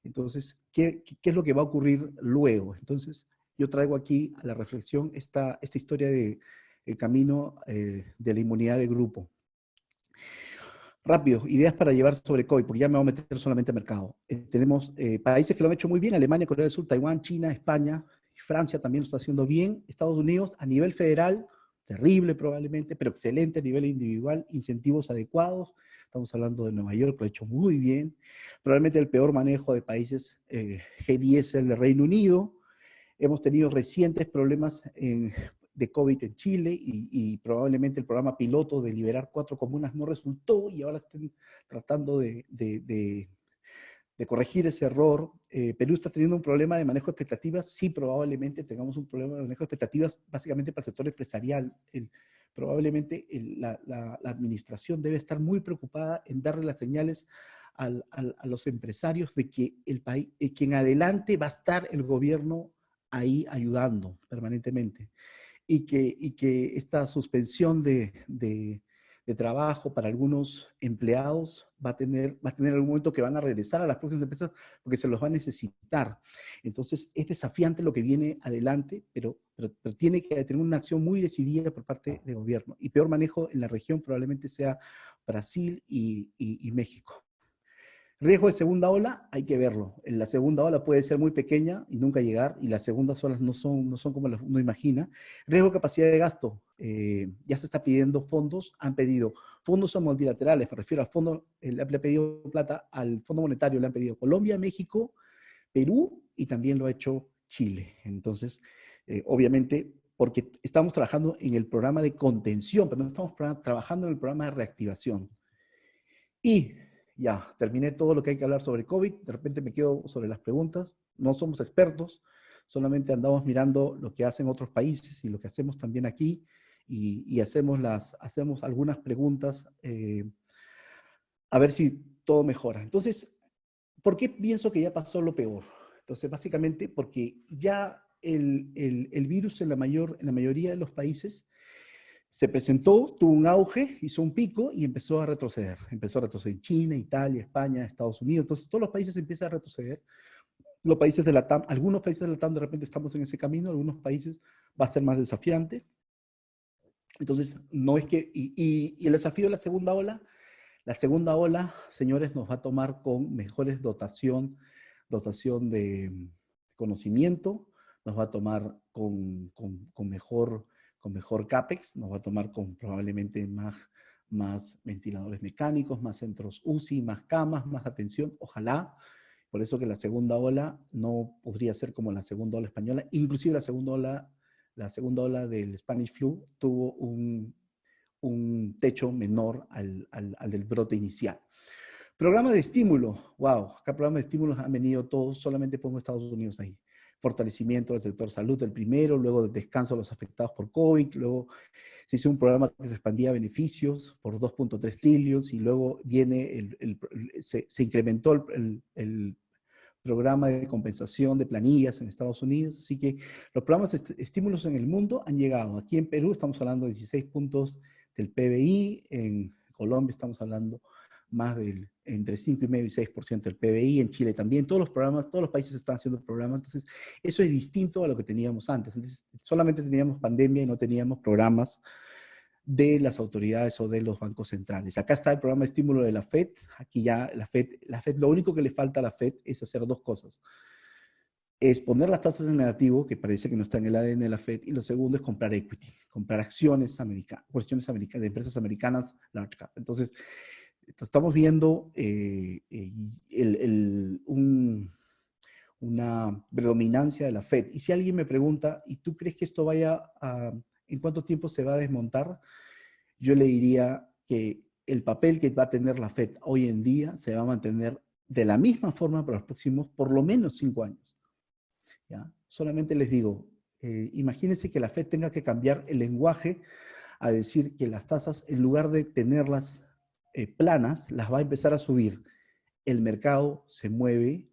Entonces, ¿qué es lo que va a ocurrir luego? Entonces, yo traigo aquí a la reflexión esta historia de el camino de la inmunidad de grupo. Rápido, ideas para llevar sobre COVID, porque ya me voy a meter solamente a mercado. Tenemos países que lo han hecho muy bien: Alemania, Corea del Sur, Taiwán, China, España, Francia también lo está haciendo bien, Estados Unidos a nivel federal, terrible probablemente, pero excelente a nivel individual, incentivos adecuados. Estamos hablando de Nueva York, lo ha hecho muy bien. Probablemente el peor manejo de países G10 es el de Reino Unido. Hemos tenido recientes problemas de COVID en Chile y probablemente el programa piloto de liberar 4 comunas no resultó y ahora están tratando de corregir ese error. Perú está teniendo un problema de manejo de expectativas. Sí, probablemente tengamos un problema de manejo de expectativas básicamente para el sector empresarial. Probablemente la administración debe estar muy preocupada en darle las señales a los empresarios de que el país, que en adelante va a estar el gobierno ahí ayudando permanentemente. Y que esta suspensión de trabajo para algunos empleados va a tener algún momento que van a regresar a las próximas empresas porque se los va a necesitar. Entonces, es desafiante lo que viene adelante, pero tiene que tener una acción muy decidida por parte del gobierno. Y peor manejo en la región probablemente sea Brasil y México. Riesgo de segunda ola, hay que verlo. En la segunda ola puede ser muy pequeña y nunca llegar, y las segundas olas no son como uno imagina. Riesgo de capacidad de gasto, ya se está pidiendo fondos, han pedido fondos multilaterales, me refiero a fondos, le ha pedido plata al Fondo Monetario, le han pedido Colombia, México, Perú y también lo ha hecho Chile. Entonces, obviamente, porque estamos trabajando en el programa de contención, pero no estamos trabajando en el programa de reactivación. Y ya, terminé todo lo que hay que hablar sobre COVID. De repente me quedo sobre las preguntas. No somos expertos, solamente andamos mirando lo que hacen otros países y lo que hacemos también aquí. Y hacemos algunas preguntas a ver si todo mejora. Entonces, ¿por qué pienso que ya pasó lo peor? Entonces, básicamente porque ya el virus en la mayoría de los países se presentó, tuvo un auge, hizo un pico y empezó a retroceder. Empezó a retroceder en China, Italia, España, Estados Unidos. Entonces, todos los países empiezan a retroceder. Los países de la TAM, algunos países de la TAM de repente estamos en ese camino, algunos países va a ser más desafiante. Entonces, no es que... Y el desafío de la segunda ola, señores, nos va a tomar con mejores dotación de conocimiento, nos va a tomar con mejor CAPEX, nos va a tomar con probablemente más ventiladores mecánicos, más centros UCI, más camas, más atención, ojalá. Por eso que la segunda ola no podría ser como la segunda ola española. Inclusive la segunda ola del Spanish Flu tuvo un techo menor al del brote inicial. Programa de estímulo, wow, acá programas de estímulos han venido todos, solamente pongo Estados Unidos ahí. Fortalecimiento del sector salud, el primero, luego de descanso a los afectados por COVID, luego se hizo un programa que se expandía beneficios por 2.3 trillones y luego viene se incrementó el programa de compensación de planillas en Estados Unidos. Así que los programas de estímulos en el mundo han llegado. Aquí en Perú estamos hablando de 16 puntos del PBI, en Colombia estamos hablando más entre 5,5 y 6% del PBI, en Chile también. Todos los países están haciendo programas. Entonces, eso es distinto a lo que teníamos antes. Entonces, solamente teníamos pandemia y no teníamos programas de las autoridades o de los bancos centrales. Acá está el programa de estímulo de la FED. Aquí ya la FED, lo único que le falta a la FED es hacer dos cosas. Es poner las tasas en negativo, que parece que no está en el ADN de la FED, y lo segundo es comprar equity, comprar acciones americanas, de empresas americanas large cap. Entonces, estamos viendo una predominancia de la FED. Y si alguien me pregunta, ¿y tú crees que esto en cuánto tiempo se va a desmontar? Yo le diría que el papel que va a tener la FED hoy en día se va a mantener de la misma forma para los próximos por lo menos 5 años. ¿Ya? Solamente les digo, imagínense que la Fed tenga que cambiar el lenguaje a decir que las tasas, en lugar de tenerlas planas, las va a empezar a subir. El mercado se mueve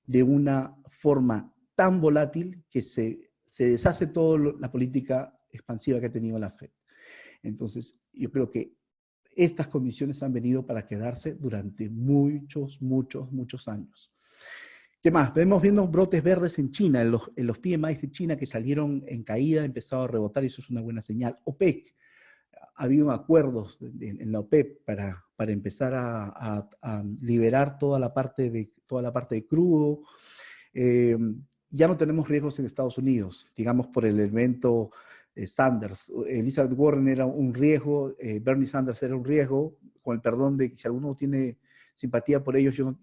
de una forma tan volátil que se deshace toda la política expansiva que ha tenido la Fed. Entonces, yo creo que estas condiciones han venido para quedarse durante muchos, muchos, muchos años. ¿Qué más? Vemos viendo brotes verdes en China, en los PMIs de China que salieron en caída, empezado a rebotar y eso es una buena señal. OPEC, ha habido acuerdos en la OPEP para empezar a liberar toda la parte de crudo. Ya no tenemos riesgos en Estados Unidos, digamos por el evento Sanders. Elizabeth Warren era un riesgo, Bernie Sanders era un riesgo, con el perdón de que si alguno tiene simpatía por ellos, yo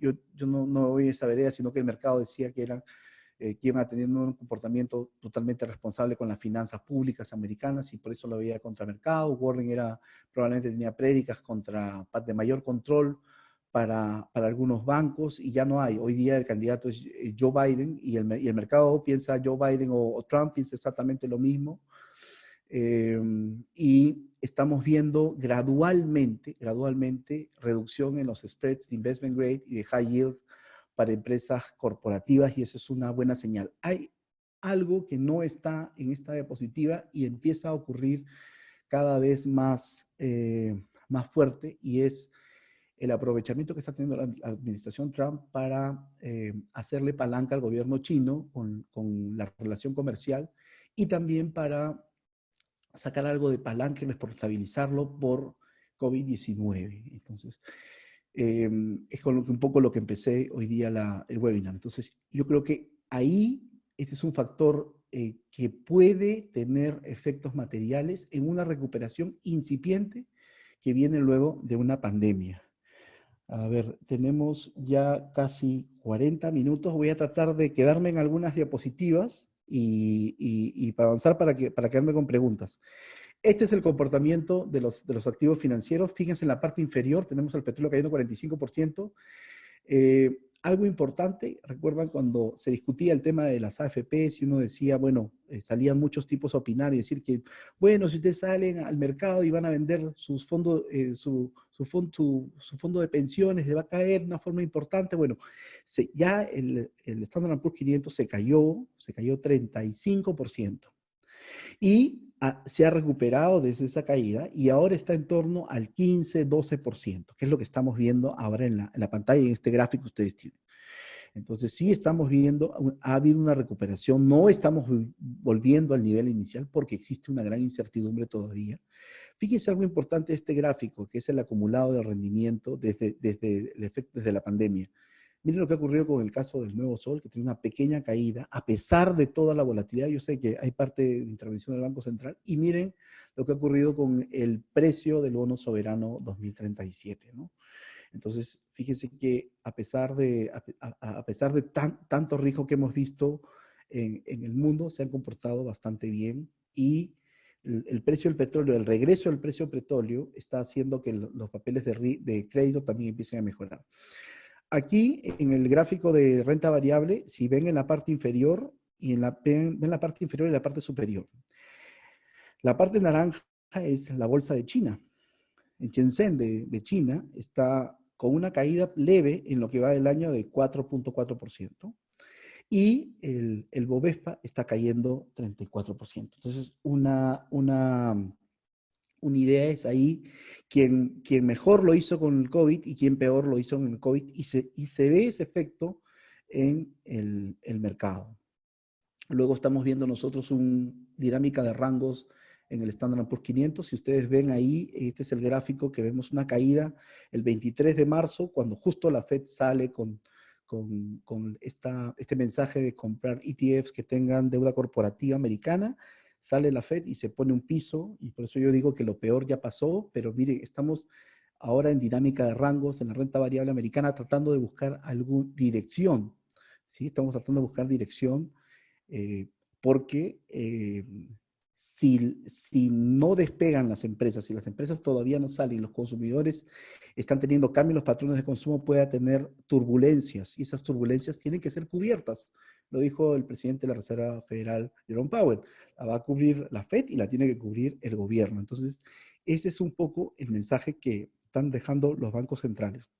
no voy a esa vereda, sino que el mercado decía que eran que iban a tener un comportamiento totalmente responsable con las finanzas públicas americanas y por eso lo veía contra mercado. Warren probablemente tenía prédicas de mayor control para algunos bancos y ya no hay. Hoy día el candidato es Joe Biden y el mercado piensa Joe Biden o Trump piensa exactamente lo mismo. Y estamos viendo gradualmente reducción en los spreads de investment grade y de high yield para empresas corporativas y eso es una buena señal. Hay algo que no está en esta diapositiva y empieza a ocurrir cada vez más, más fuerte y es el aprovechamiento que está teniendo la administración Trump para hacerle palanca al gobierno chino con la relación comercial y también para sacar algo de palanca y responsabilizarlo por COVID-19. Entonces, es con un poco lo que empecé hoy día el webinar. Entonces, yo creo que ahí este es un factor que puede tener efectos materiales en una recuperación incipiente que viene luego de una pandemia. A ver, tenemos ya casi 40 minutos. Voy a tratar de quedarme en algunas diapositivas y para avanzar para quedarme con preguntas. Este es el comportamiento de los activos financieros. Fíjense en la parte inferior, tenemos el petróleo cayendo 45%. Algo importante, recuerdan cuando se discutía el tema de las AFPs y uno decía, bueno, salían muchos tipos a opinar y decir que, bueno, si ustedes salen al mercado y van a vender sus fondos, su fondo de pensiones, le va a caer de una forma importante. Bueno, ya el Standard & Poor's 500 se cayó 35%. Y se ha recuperado desde esa caída y ahora está en torno al 15-12%, que es lo que estamos viendo ahora en la pantalla, en este gráfico que ustedes tienen. Entonces sí estamos viendo, ha habido una recuperación, no estamos volviendo al nivel inicial porque existe una gran incertidumbre todavía. Fíjense algo importante de este gráfico, que es el acumulado de rendimiento desde el efecto desde la pandemia. Miren lo que ha ocurrido con el caso del Nuevo Sol, que tiene una pequeña caída, a pesar de toda la volatilidad. Yo sé que hay parte de intervención del Banco Central. Y miren lo que ha ocurrido con el precio del bono soberano 2037, ¿no? Entonces, fíjense que a pesar de tanto riesgo que hemos visto en el mundo, se han comportado bastante bien y el precio del petróleo, el regreso del precio del petróleo está haciendo que los papeles de crédito también empiecen a mejorar. Aquí en el gráfico de renta variable, si ven en la parte inferior ven la parte inferior y la parte superior. La parte naranja es la bolsa de China. En Shenzhen de China está con una caída leve en lo que va del año de 4.4%. Y el Bovespa está cayendo 34%. Entonces, una idea es ahí quien mejor lo hizo con el COVID y quien peor lo hizo con el COVID y se ve ese efecto en el mercado. Luego estamos viendo nosotros una dinámica de rangos en el Standard & Poor's 500. Si ustedes ven ahí, este es el gráfico que vemos una caída el 23 de marzo, cuando justo la Fed sale con este mensaje de comprar ETFs que tengan deuda corporativa americana. Sale la Fed y se pone un piso, y por eso yo digo que lo peor ya pasó, pero mire, estamos ahora en dinámica de rangos en la renta variable americana tratando de buscar alguna dirección, ¿sí? Estamos tratando de buscar dirección porque si no despegan las empresas, si las empresas todavía no salen, los consumidores están teniendo cambios en los patrones de consumo, puede tener turbulencias y esas turbulencias tienen que ser cubiertas. Lo dijo el presidente de la Reserva Federal, Jerome Powell. La va a cubrir la Fed y la tiene que cubrir el gobierno. Entonces, ese es un poco el mensaje que están dejando los bancos centrales.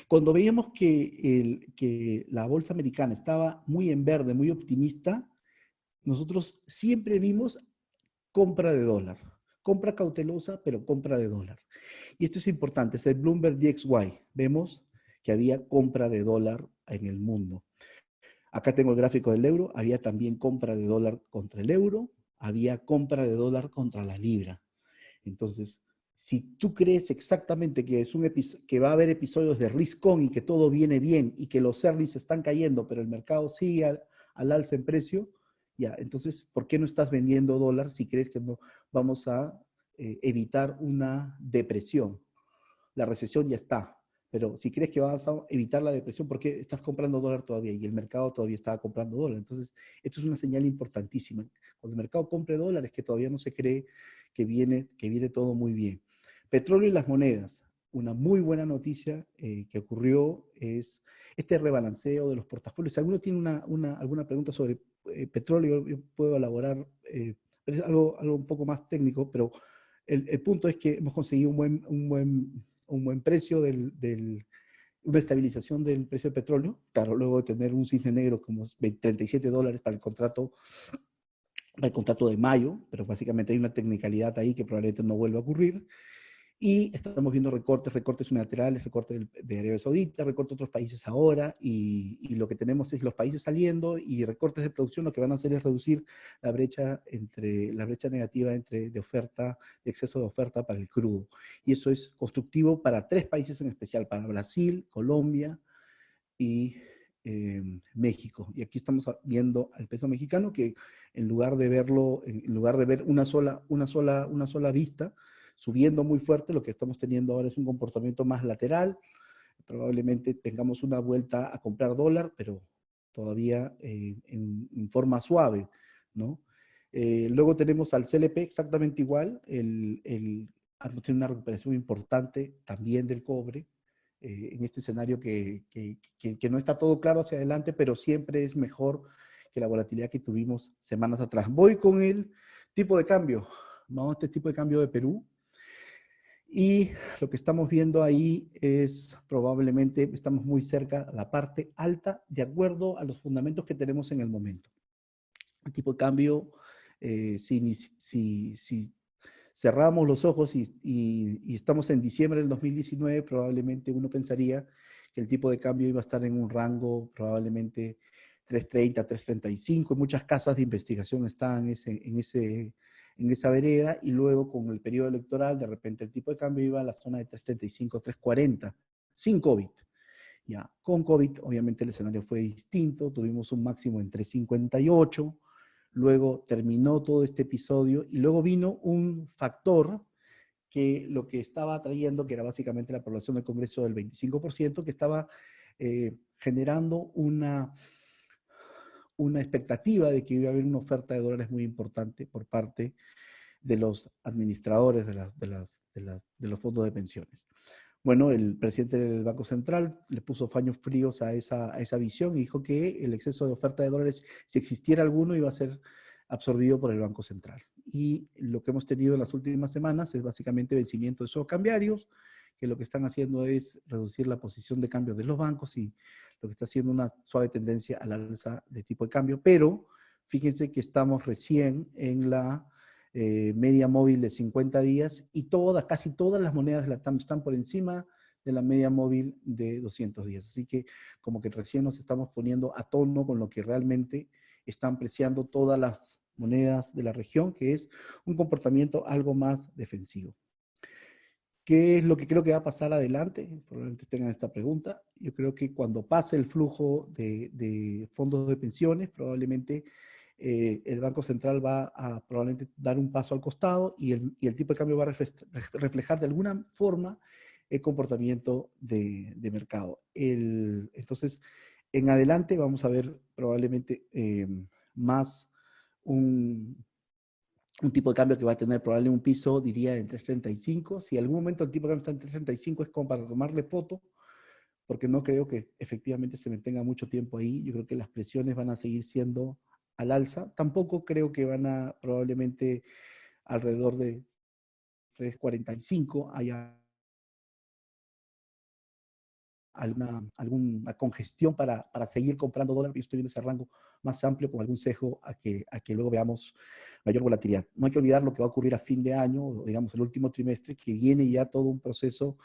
Cuando veíamos que la bolsa americana estaba muy en verde, muy optimista, nosotros siempre vimos compra de dólar. Compra cautelosa, pero compra de dólar. Y esto es importante, es el Bloomberg DXY. Vemos que había compra de dólar en el mundo. Acá tengo el gráfico del euro, había también compra de dólar contra el euro, había compra de dólar contra la libra. Entonces, si tú crees exactamente que, que va a haber episodios de risk-on y que todo viene bien y que los earnings están cayendo, pero el mercado sigue al alza en precio, ya, entonces, ¿por qué no estás vendiendo dólar si crees que no vamos a evitar una depresión? La recesión ya está, pero si crees que vas a evitar la depresión, ¿por qué estás comprando dólar todavía? Y el mercado todavía estaba comprando dólar. Entonces, esto es una señal importantísima. Cuando el mercado compre dólares, que todavía no se cree que viene todo muy bien. Petróleo y las monedas. Una muy buena noticia que ocurrió es este rebalanceo de los portafolios. Si alguno tiene alguna pregunta sobre petróleo, yo puedo elaborar, es algo un poco más técnico, pero el punto es que hemos conseguido un buen precio una estabilización del precio del petróleo, claro, luego de tener un cisne negro como $37 para el contrato de mayo, pero básicamente hay una tecnicalidad ahí que probablemente no vuelva a ocurrir. Y estamos viendo recortes unilaterales, recortes de Arabia Saudita, recortes de otros países ahora, y lo que tenemos es los países saliendo y recortes de producción, lo que van a hacer es reducir la brecha negativa de oferta, de exceso de oferta para el crudo. Y eso es constructivo para 3 países en especial, para Brasil, Colombia y México. Y aquí estamos viendo al peso mexicano que en lugar de ver una sola vista, subiendo muy fuerte, lo que estamos teniendo ahora es un comportamiento más lateral. Probablemente tengamos una vuelta a comprar dólar, pero todavía en forma suave, ¿no? Luego tenemos al CLP exactamente igual, hemos tenido una recuperación importante también del cobre, en este escenario que no está todo claro hacia adelante, pero siempre es mejor que la volatilidad que tuvimos semanas atrás. Voy con el tipo de cambio. Vamos a este tipo de cambio de Perú. Y lo que estamos viendo ahí es probablemente, estamos muy cerca a la parte alta de acuerdo a los fundamentos que tenemos en el momento. El tipo de cambio, si cerramos los ojos y estamos en diciembre del 2019, probablemente uno pensaría que el tipo de cambio iba a estar en un rango probablemente 3.30, 3.35. Muchas casas de investigación están en esa vereda, y luego con el periodo electoral, de repente el tipo de cambio iba a la zona de 3.35, 3.40, sin COVID. Ya, con COVID, obviamente el escenario fue distinto, tuvimos un máximo en 3.58, luego terminó todo este episodio y luego vino un factor que lo que estaba trayendo, que era básicamente la aprobación del Congreso del 25%, que estaba generando una expectativa de que iba a haber una oferta de dólares muy importante por parte de los administradores de los fondos de pensiones. Bueno, el presidente del Banco Central le puso paños fríos a esa visión y dijo que el exceso de oferta de dólares, si existiera alguno, iba a ser absorbido por el Banco Central. Y lo que hemos tenido en las últimas semanas es básicamente vencimiento de esos cambiarios, que lo que están haciendo es reducir la posición de cambio de los bancos y lo que está haciendo una suave tendencia a la alza de tipo de cambio. Pero fíjense que estamos recién en la media móvil de 50 días y casi todas las monedas de la TAM están por encima de la media móvil de 200 días. Así que como que recién nos estamos poniendo a tono con lo que realmente están preciando todas las monedas de la región, que es un comportamiento algo más defensivo. ¿Qué es lo que creo que va a pasar adelante? Probablemente tengan esta pregunta. Yo creo que cuando pase el flujo de fondos de pensiones, probablemente el Banco Central va a probablemente dar un paso al costado y el tipo de cambio va a reflejar de alguna forma el comportamiento de mercado. Entonces, en adelante vamos a ver probablemente más un un tipo de cambio que va a tener probablemente un piso, diría, en 3.35. Si en algún momento el tipo de cambio está en 3.35 es como para tomarle foto, porque no creo que efectivamente se mantenga mucho tiempo ahí. Yo creo que las presiones van a seguir siendo al alza. Tampoco creo que van a probablemente alrededor de 3.45 haya alguna congestión para seguir comprando dólares. Yo estoy viendo ese rango más amplio con algún sesgo a que luego veamos mayor volatilidad. No hay que olvidar lo que va a ocurrir a fin de año, o digamos el último trimestre, que viene ya todo un proceso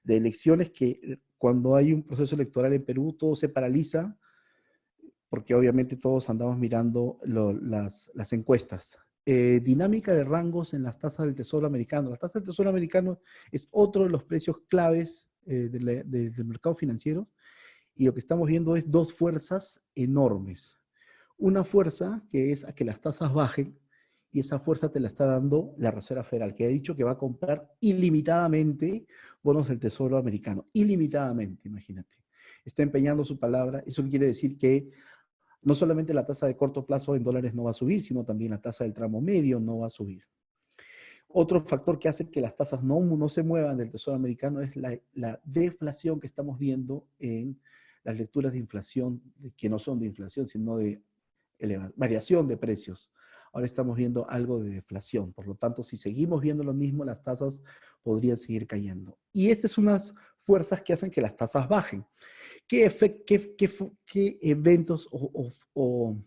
de elecciones que cuando hay un proceso electoral en Perú todo se paraliza porque obviamente todos andamos mirando las encuestas. Dinámica de rangos en las tasas del Tesoro americano. La tasa del Tesoro americano es otro de los precios claves del mercado financiero y lo que estamos viendo es dos fuerzas enormes. Una fuerza que es a que las tasas bajen y esa fuerza te la está dando la Reserva Federal, que ha dicho que va a comprar ilimitadamente bonos del Tesoro americano. Ilimitadamente, imagínate. Está empeñando su palabra. Eso quiere decir que no solamente la tasa de corto plazo en dólares no va a subir, sino también la tasa del tramo medio no va a subir. Otro factor que hace que las tasas no se muevan del Tesoro americano es la deflación que estamos viendo en las lecturas de inflación, que no son de inflación, sino de variación de precios. Ahora estamos viendo algo de deflación. Por lo tanto, si seguimos viendo lo mismo, las tasas podrían seguir cayendo. Y estas son unas fuerzas que hacen que las tasas bajen. ¿Qué eventos o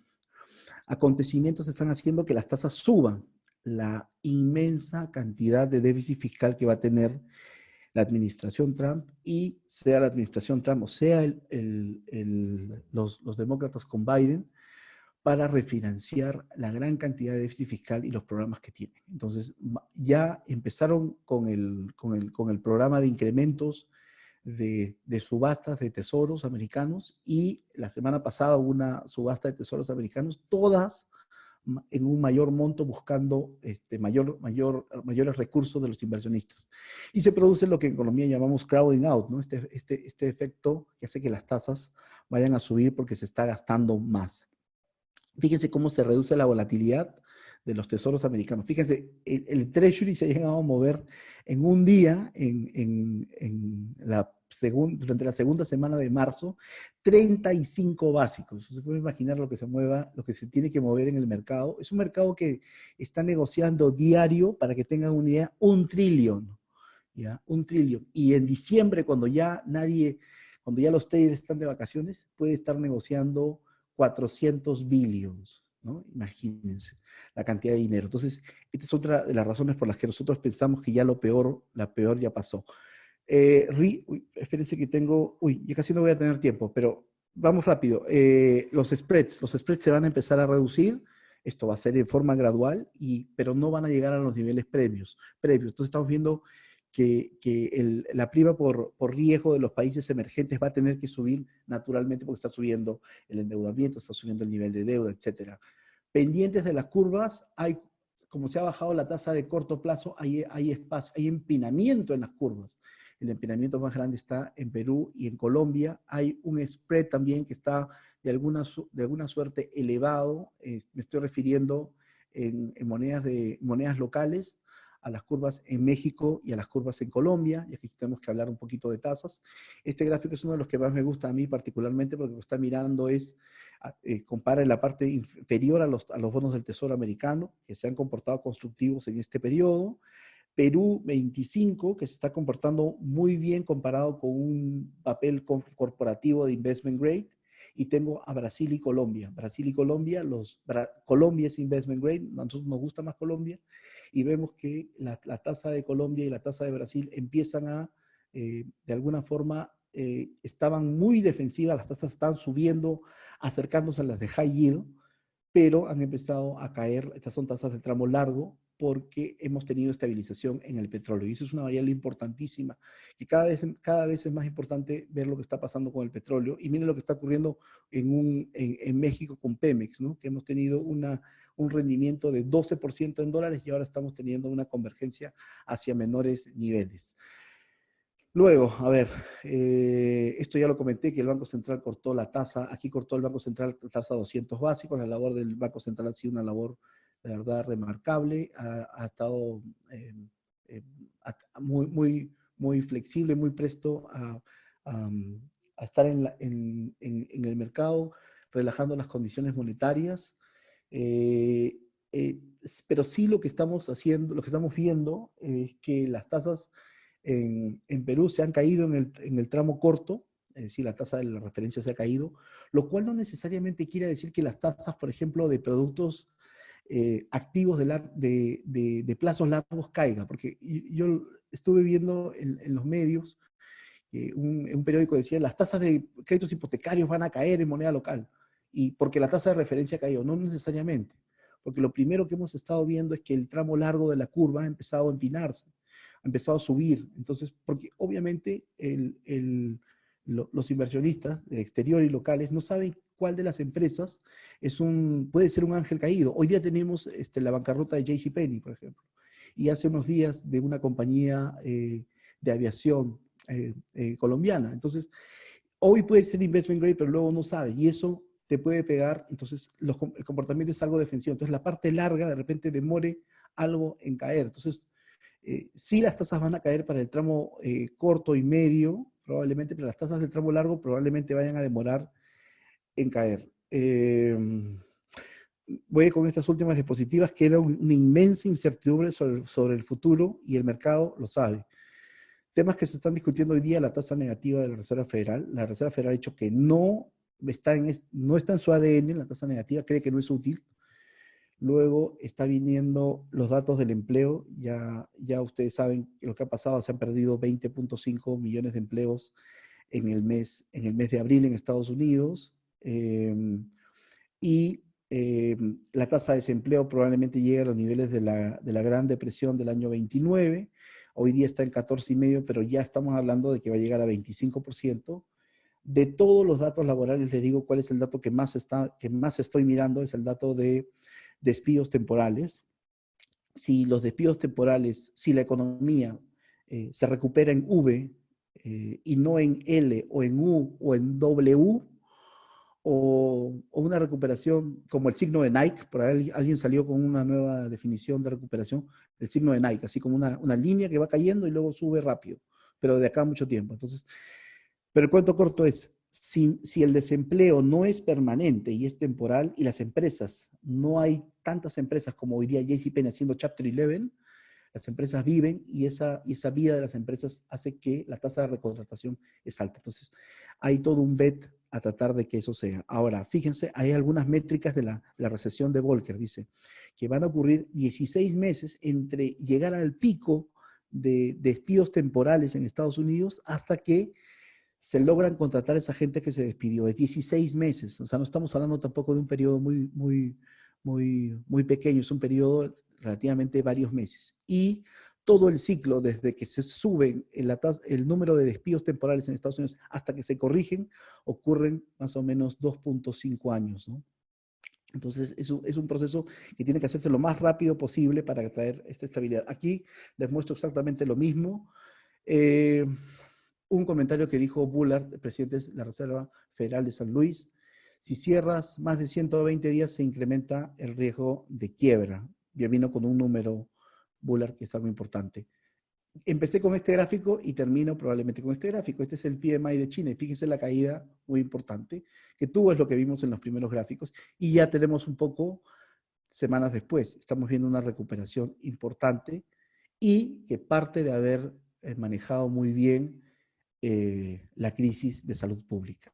acontecimientos están haciendo que las tasas suban? La inmensa cantidad de déficit fiscal que va a tener la administración Trump, y sea la administración Trump o sea los demócratas con Biden, para refinanciar la gran cantidad de déficit fiscal y los programas que tienen. Entonces, ya empezaron con el programa de incrementos de subastas de tesoros americanos, y la semana pasada hubo una subasta de tesoros americanos, todas en un mayor monto, buscando mayores recursos de los inversionistas. Y se produce lo que en economía llamamos crowding out, ¿no? Este efecto que hace que las tasas vayan a subir porque se está gastando más. Fíjense cómo se reduce la volatilidad de los tesoros americanos. Fíjense, el Treasury se ha llegado a mover en un día, durante la segunda semana de marzo, 35 básicos. Se puede imaginar lo que se mueva, lo que se tiene que mover en el mercado. Es un mercado que está negociando diario, para que tengan una idea, 1 trillón. ¿Ya? 1 trillón. Y en diciembre, cuando ya los traders están de vacaciones, puede estar negociando 400 billions, ¿no? Imagínense la cantidad de dinero. Entonces, esta es otra de las razones por las que nosotros pensamos que ya la peor ya pasó. Espérense que ya casi no voy a tener tiempo, pero vamos rápido. Los spreads se van a empezar a reducir. Esto va a ser en forma gradual, pero no van a llegar a los niveles previos. Entonces estamos viendo que la prima por riesgo de los países emergentes va a tener que subir naturalmente, porque está subiendo el endeudamiento, está subiendo el nivel de deuda, etc. Pendientes de las curvas, como se ha bajado la tasa de corto plazo, hay espacio, hay empinamiento en las curvas. El empinamiento más grande está en Perú y en Colombia. Hay un spread también que está de alguna suerte elevado. Me estoy refiriendo en monedas locales, a las curvas en México y a las curvas en Colombia, y aquí tenemos que hablar un poquito de tasas. Este gráfico es uno de los que más me gusta a mí particularmente, porque lo que está mirando compara en la parte inferior a los bonos del Tesoro americano, que se han comportado constructivos en este periodo. Perú 25, que se está comportando muy bien comparado con un papel corporativo de investment grade. Y tengo a Brasil y Colombia. Colombia es investment grade, a nosotros nos gusta más Colombia, y vemos que la tasa de Colombia y la tasa de Brasil empiezan de alguna forma, estaban muy defensivas, las tasas están subiendo, acercándose a las de high yield, pero han empezado a caer. Estas son tasas de tramo largo, porque hemos tenido estabilización en el petróleo. Y eso es una variable importantísima, y cada vez es más importante ver lo que está pasando con el petróleo. Y miren lo que está ocurriendo en México con Pemex, ¿no? Que hemos tenido un rendimiento de 12% en dólares, y ahora estamos teniendo una convergencia hacia menores niveles. Luego, a ver, esto ya lo comenté, que el Banco Central cortó la tasa. Aquí cortó el Banco Central la tasa 200 básicos. La labor del Banco Central ha sido una labor de verdad remarcable, ha estado eh, muy, muy, muy flexible, muy presto a estar en el mercado, relajando las condiciones monetarias. Eh, pero sí lo que estamos haciendo, lo que estamos viendo es que las tasas en Perú se han caído en el tramo corto, es decir, la tasa de la referencia se ha caído, lo cual no necesariamente quiere decir que las tasas, por ejemplo, de productos activos de plazos largos caigan, porque yo estuve viendo en los medios, un periódico decía, las tasas de créditos hipotecarios van a caer en moneda local, y porque la tasa de referencia cayó, no necesariamente, porque lo primero que hemos estado viendo es que el tramo largo de la curva ha empezado a empinarse, ha empezado a subir, entonces, porque obviamente los inversionistas del exterior y locales no saben cuál de las empresas puede ser un ángel caído. Hoy día tenemos la bancarrota de JCPenney, por ejemplo, y hace unos días de una compañía de aviación colombiana. Entonces, hoy puede ser investment grade, pero luego no sabe, y eso te puede pegar, entonces el comportamiento es algo defensivo. Entonces, la parte larga de repente demore algo en caer. Entonces, sí las tasas van a caer para el tramo corto y medio, probablemente, pero las tasas del tramo largo probablemente vayan a demorar en caer. Voy con estas últimas diapositivas, que era una inmensa incertidumbre sobre el futuro y el mercado lo sabe. Temas que se están discutiendo hoy día, la tasa negativa de la Reserva Federal. La Reserva Federal ha dicho que no está en su ADN, la tasa negativa, cree que no es útil. Luego está viniendo los datos del empleo. Ya ustedes saben lo que ha pasado, se han perdido 20.5 millones de empleos en el mes de abril en Estados Unidos. Y la tasa de desempleo probablemente llegue a los niveles de la Gran Depresión del año 29. Hoy día está en 14,5, pero ya estamos hablando de que va a llegar a 25%. De todos los datos laborales, les digo cuál es el dato que más estoy mirando, es el dato de despidos temporales. Si los despidos temporales, si la economía se recupera en V y no en L o en U o en W, o una recuperación como el signo de Nike, por ahí alguien salió con una nueva definición de recuperación, el signo de Nike, así como una línea que va cayendo y luego sube rápido, pero de acá a mucho tiempo. Entonces, pero el cuento corto es, si el desempleo no es permanente y es temporal, y las empresas, no hay tantas empresas como hoy día JCPenney haciendo Chapter 11, las empresas viven y esa vida de las empresas hace que la tasa de recontratación es alta. Entonces, hay todo un bet a tratar de que eso sea. Ahora, fíjense, hay algunas métricas de la recesión de Volcker, dice, que van a ocurrir 16 meses entre llegar al pico de despidos temporales en Estados Unidos hasta que se logran contratar a esa gente que se despidió. Es 16 meses. O sea, no estamos hablando tampoco de un periodo muy pequeño, es un periodo relativamente varios meses. Y todo el ciclo, desde que se suben el número de despidos temporales en Estados Unidos hasta que se corrigen, ocurren más o menos 2.5 años, ¿no? Entonces, es un proceso que tiene que hacerse lo más rápido posible para traer esta estabilidad. Aquí les muestro exactamente lo mismo. Un comentario que dijo Bullard, el presidente de la Reserva Federal de San Luis: si cierras más de 120 días se incrementa el riesgo de quiebra. Ya vino con un número, Bullard, que es algo importante. Empecé con este gráfico y termino probablemente con este gráfico. Este es el PMI de China y fíjense la caída muy importante que tuvo, es lo que vimos en los primeros gráficos, y ya tenemos un poco semanas después. Estamos viendo una recuperación importante y que parte de haber manejado muy bien la crisis de salud pública.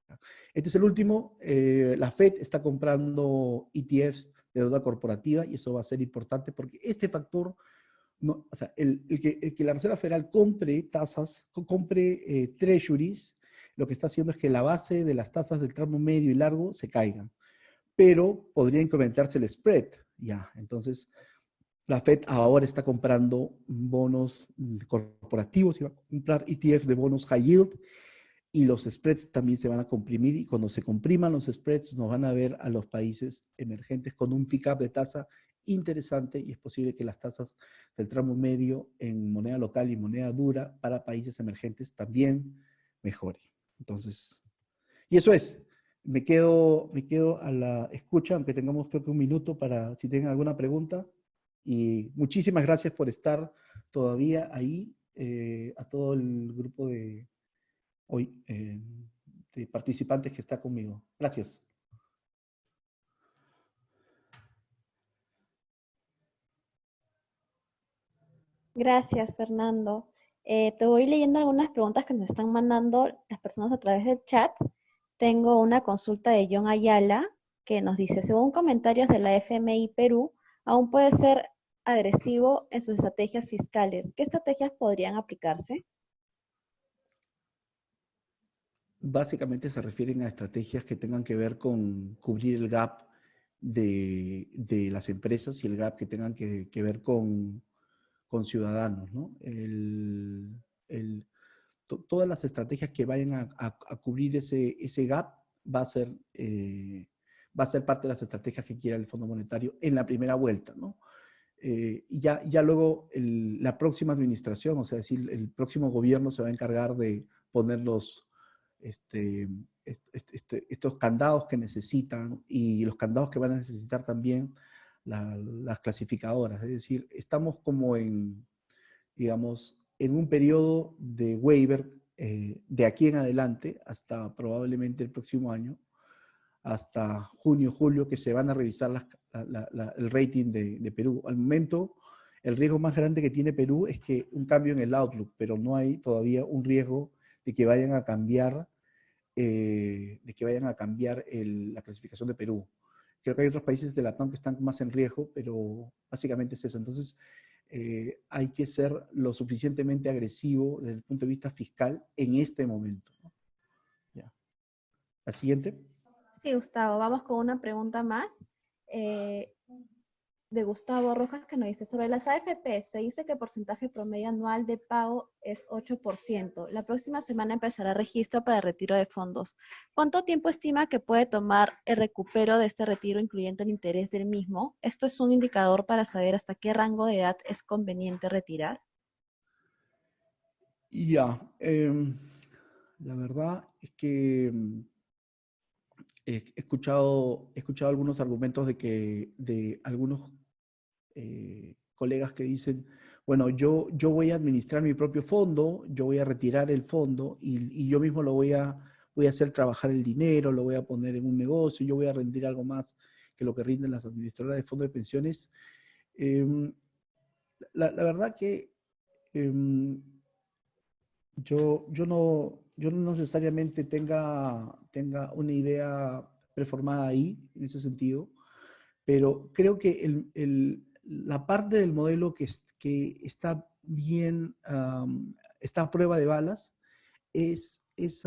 Este es el último. La Fed está comprando ETFs de deuda corporativa y eso va a ser importante porque este factor, no, o sea, el que la Reserva Federal compre tasas, compre treasuries, lo que está haciendo es que la base de las tasas del tramo medio y largo se caigan, pero podría incrementarse el spread, ya. Entonces, la Fed ahora está comprando bonos corporativos y va a comprar ETFs de bonos high yield, y los spreads también se van a comprimir, y cuando se compriman los spreads nos van a ver a los países emergentes con un pick-up de tasa interesante, y es posible que las tasas del tramo medio en moneda local y moneda dura para países emergentes también mejore. Entonces, y eso es. me quedo a la escucha, aunque tengamos creo que un minuto para si tienen alguna pregunta. Y muchísimas gracias por estar todavía ahí, a todo el grupo de hoy, de participantes que está conmigo. Gracias. Gracias, Fernando. Te voy leyendo algunas preguntas que nos están mandando las personas a través del chat. Tengo una consulta de John Ayala que nos dice, según comentarios de la FMI Perú, aún puede ser agresivo en sus estrategias fiscales. ¿Qué estrategias podrían aplicarse? Básicamente se refieren a estrategias que tengan que ver con cubrir el gap de las empresas y el gap que tengan que ver con ciudadanos, ¿no? Todas las estrategias que vayan a cubrir ese gap va a ser, va a ser parte de las estrategias que quiera el Fondo Monetario en la primera vuelta, ¿no? Y ya luego la próxima administración, o sea, decir, el próximo gobierno se va a encargar de poner este, estos candados que necesitan y los candados que van a necesitar también las clasificadoras. Es decir, estamos como digamos, en un periodo de waiver de aquí en adelante hasta probablemente el próximo año, hasta junio, julio, que se van a revisar el rating de Perú. Al momento, el riesgo más grande que tiene Perú es que un cambio en el outlook, pero no hay todavía un riesgo de que vayan a cambiar, la clasificación de Perú. Creo que hay otros países de la TAM que están más en riesgo, pero básicamente es eso. Entonces, hay que ser lo suficientemente agresivo desde el punto de vista fiscal en este momento, ¿no? Ya. La siguiente. Sí, Gustavo, vamos con una pregunta más de Gustavo Rojas que nos dice, sobre las AFP, se dice que el porcentaje promedio anual de pago es 8%. La próxima semana empezará registro para el retiro de fondos. ¿Cuánto tiempo estima que puede tomar el recupero de este retiro, incluyendo el interés del mismo? Esto es un indicador para saber hasta qué rango de edad es conveniente retirar. Ya, la verdad es que he escuchado algunos argumentos de algunos colegas que dicen, bueno, yo voy a administrar mi propio fondo, yo voy a retirar el fondo y yo mismo voy a hacer trabajar el dinero, lo voy a poner en un negocio, yo voy a rendir algo más que lo que rinden las administradoras de fondos de pensiones. Em, la verdad que em, yo no necesariamente tenga una idea preformada ahí, en ese sentido, pero creo que la parte del modelo que está bien, está a prueba de balas, es ese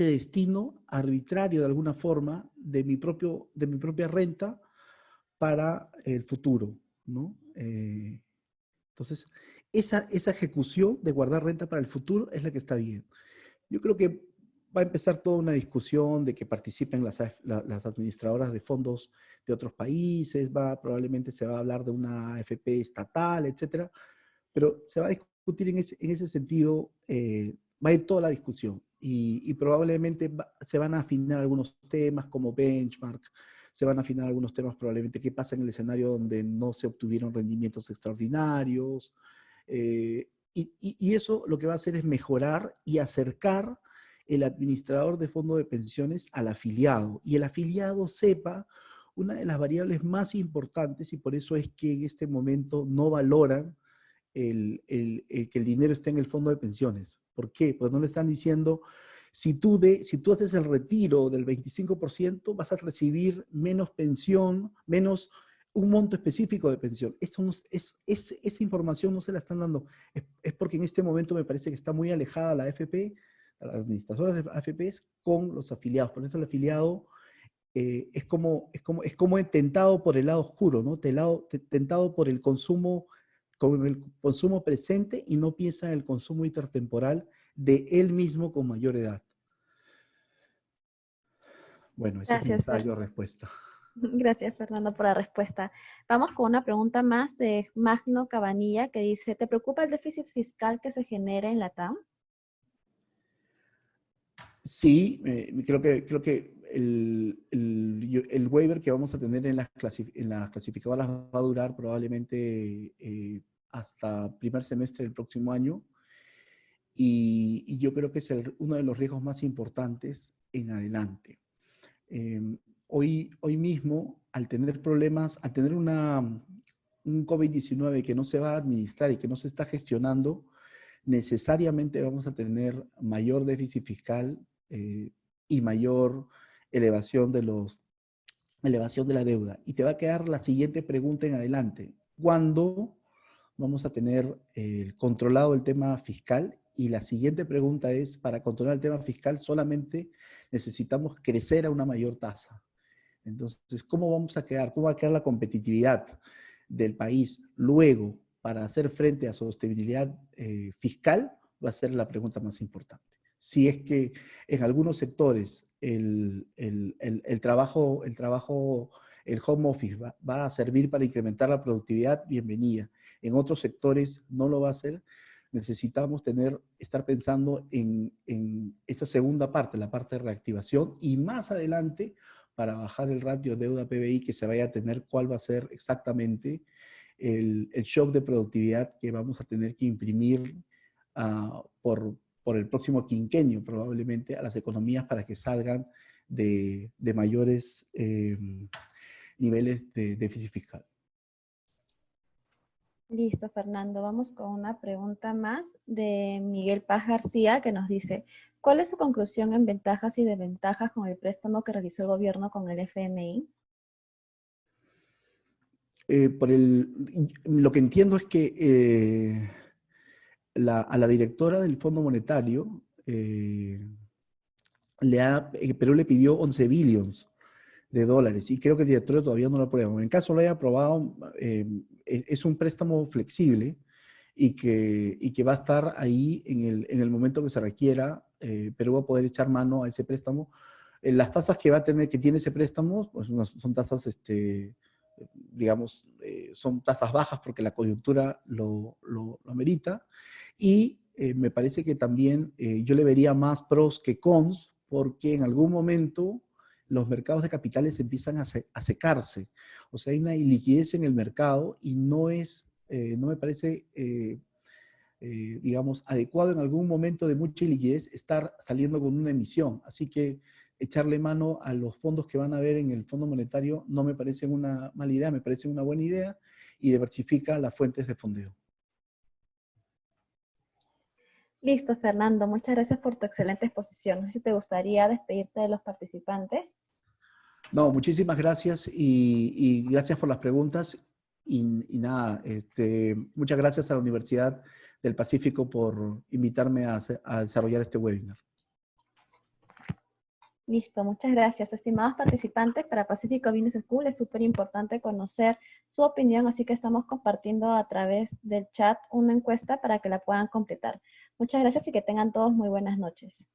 destino arbitrario de alguna forma de mi propia renta para el futuro, ¿no? Entonces, esa ejecución de guardar renta para el futuro es la que está bien. Yo creo que va a empezar toda una discusión de que participen las administradoras de fondos de otros países, probablemente se va a hablar de una AFP estatal, etcétera, pero se va a discutir en ese sentido, va a ir toda la discusión y probablemente se van a afinar algunos temas como benchmark, se van a afinar algunos temas probablemente qué pasa en el escenario donde no se obtuvieron rendimientos extraordinarios, y eso lo que va a hacer es mejorar y acercar el administrador de fondo de pensiones al afiliado, y el afiliado sepa una de las variables más importantes, y por eso es que en este momento no valoran que el dinero esté en el fondo de pensiones. ¿Por qué? Pues no le están diciendo, si tú haces el retiro del 25%, vas a recibir menos pensión, menos un monto específico de pensión. Esa información no se la están dando. Es porque en este momento me parece que está muy alejada la AFP, las administradoras de AFPs, con los afiliados. Por eso el afiliado es como tentado por el lado oscuro, ¿no? Tentado por con el consumo presente y no piensa en el consumo intertemporal de él mismo con mayor edad. Bueno, ese es mi Gracias, ensayo de respuesta. Gracias, Fernando, por la respuesta. Vamos con una pregunta más de Magno Cabanilla que dice, ¿te preocupa el déficit fiscal que se genera en la TAM? Sí, creo que el waiver que vamos a tener en las clasificadoras va a durar probablemente hasta primer semestre del próximo año. Y yo creo que es uno de los riesgos más importantes en adelante. Eh, hoy mismo, al tener problemas, al tener un COVID-19 que no se va a administrar y que no se está gestionando, necesariamente vamos a tener mayor déficit fiscal y mayor elevación elevación de la deuda. Y te va a quedar la siguiente pregunta en adelante. ¿Cuándo vamos a tener controlado el tema fiscal? Y la siguiente pregunta es, para controlar el tema fiscal solamente necesitamos crecer a una mayor tasa. Entonces, ¿cómo vamos a quedar? ¿Cómo va a quedar la competitividad del país luego para hacer frente a sostenibilidad fiscal? Va a ser la pregunta más importante. Si es que en algunos sectores el trabajo, el home office va a servir para incrementar la productividad, bienvenida. En otros sectores no lo va a hacer. Necesitamos estar pensando en esa segunda parte, la parte de reactivación, y más adelante para bajar el ratio deuda-PBI que se vaya a tener, cuál va a ser exactamente el shock de productividad que vamos a tener que imprimir por el próximo quinquenio, probablemente, a las economías para que salgan de mayores niveles de déficit fiscal. Listo, Fernando. Vamos con una pregunta más de Miguel Paz García que nos dice, ¿cuál es su conclusión en ventajas y desventajas con el préstamo que realizó el gobierno con el FMI? Lo que entiendo es que a la directora del Fondo Monetario, Perú le pidió 11 billones de dólares y creo que el directorio todavía no lo aprueba. En caso lo haya aprobado, es un préstamo flexible y que va a estar ahí en el momento que se requiera. Perú va a poder echar mano a ese préstamo. Las tasas que va a tener, que tiene ese préstamo, pues son tasas, digamos, son tasas bajas porque la coyuntura lo amerita. Y me parece que también yo le vería más pros que cons, porque en algún momento los mercados de capitales empiezan a secarse. O sea, hay una iliquidez en el mercado y no me parece, digamos, adecuado en algún momento de mucha liquidez estar saliendo con una emisión. Así que echarle mano a los fondos que van a haber en el Fondo Monetario no me parece una mala idea, me parece una buena idea y diversifica las fuentes de fondeo. Listo, Fernando. Muchas gracias por tu excelente exposición. No sé si te gustaría despedirte de los participantes. No, muchísimas gracias y gracias por las preguntas. Y nada, muchas gracias a la Universidad del Pacífico por invitarme a desarrollar este webinar. Listo, muchas gracias. Estimados participantes, para Pacific Business School es súper importante conocer su opinión, así que estamos compartiendo a través del chat una encuesta para que la puedan completar. Muchas gracias y que tengan todos muy buenas noches.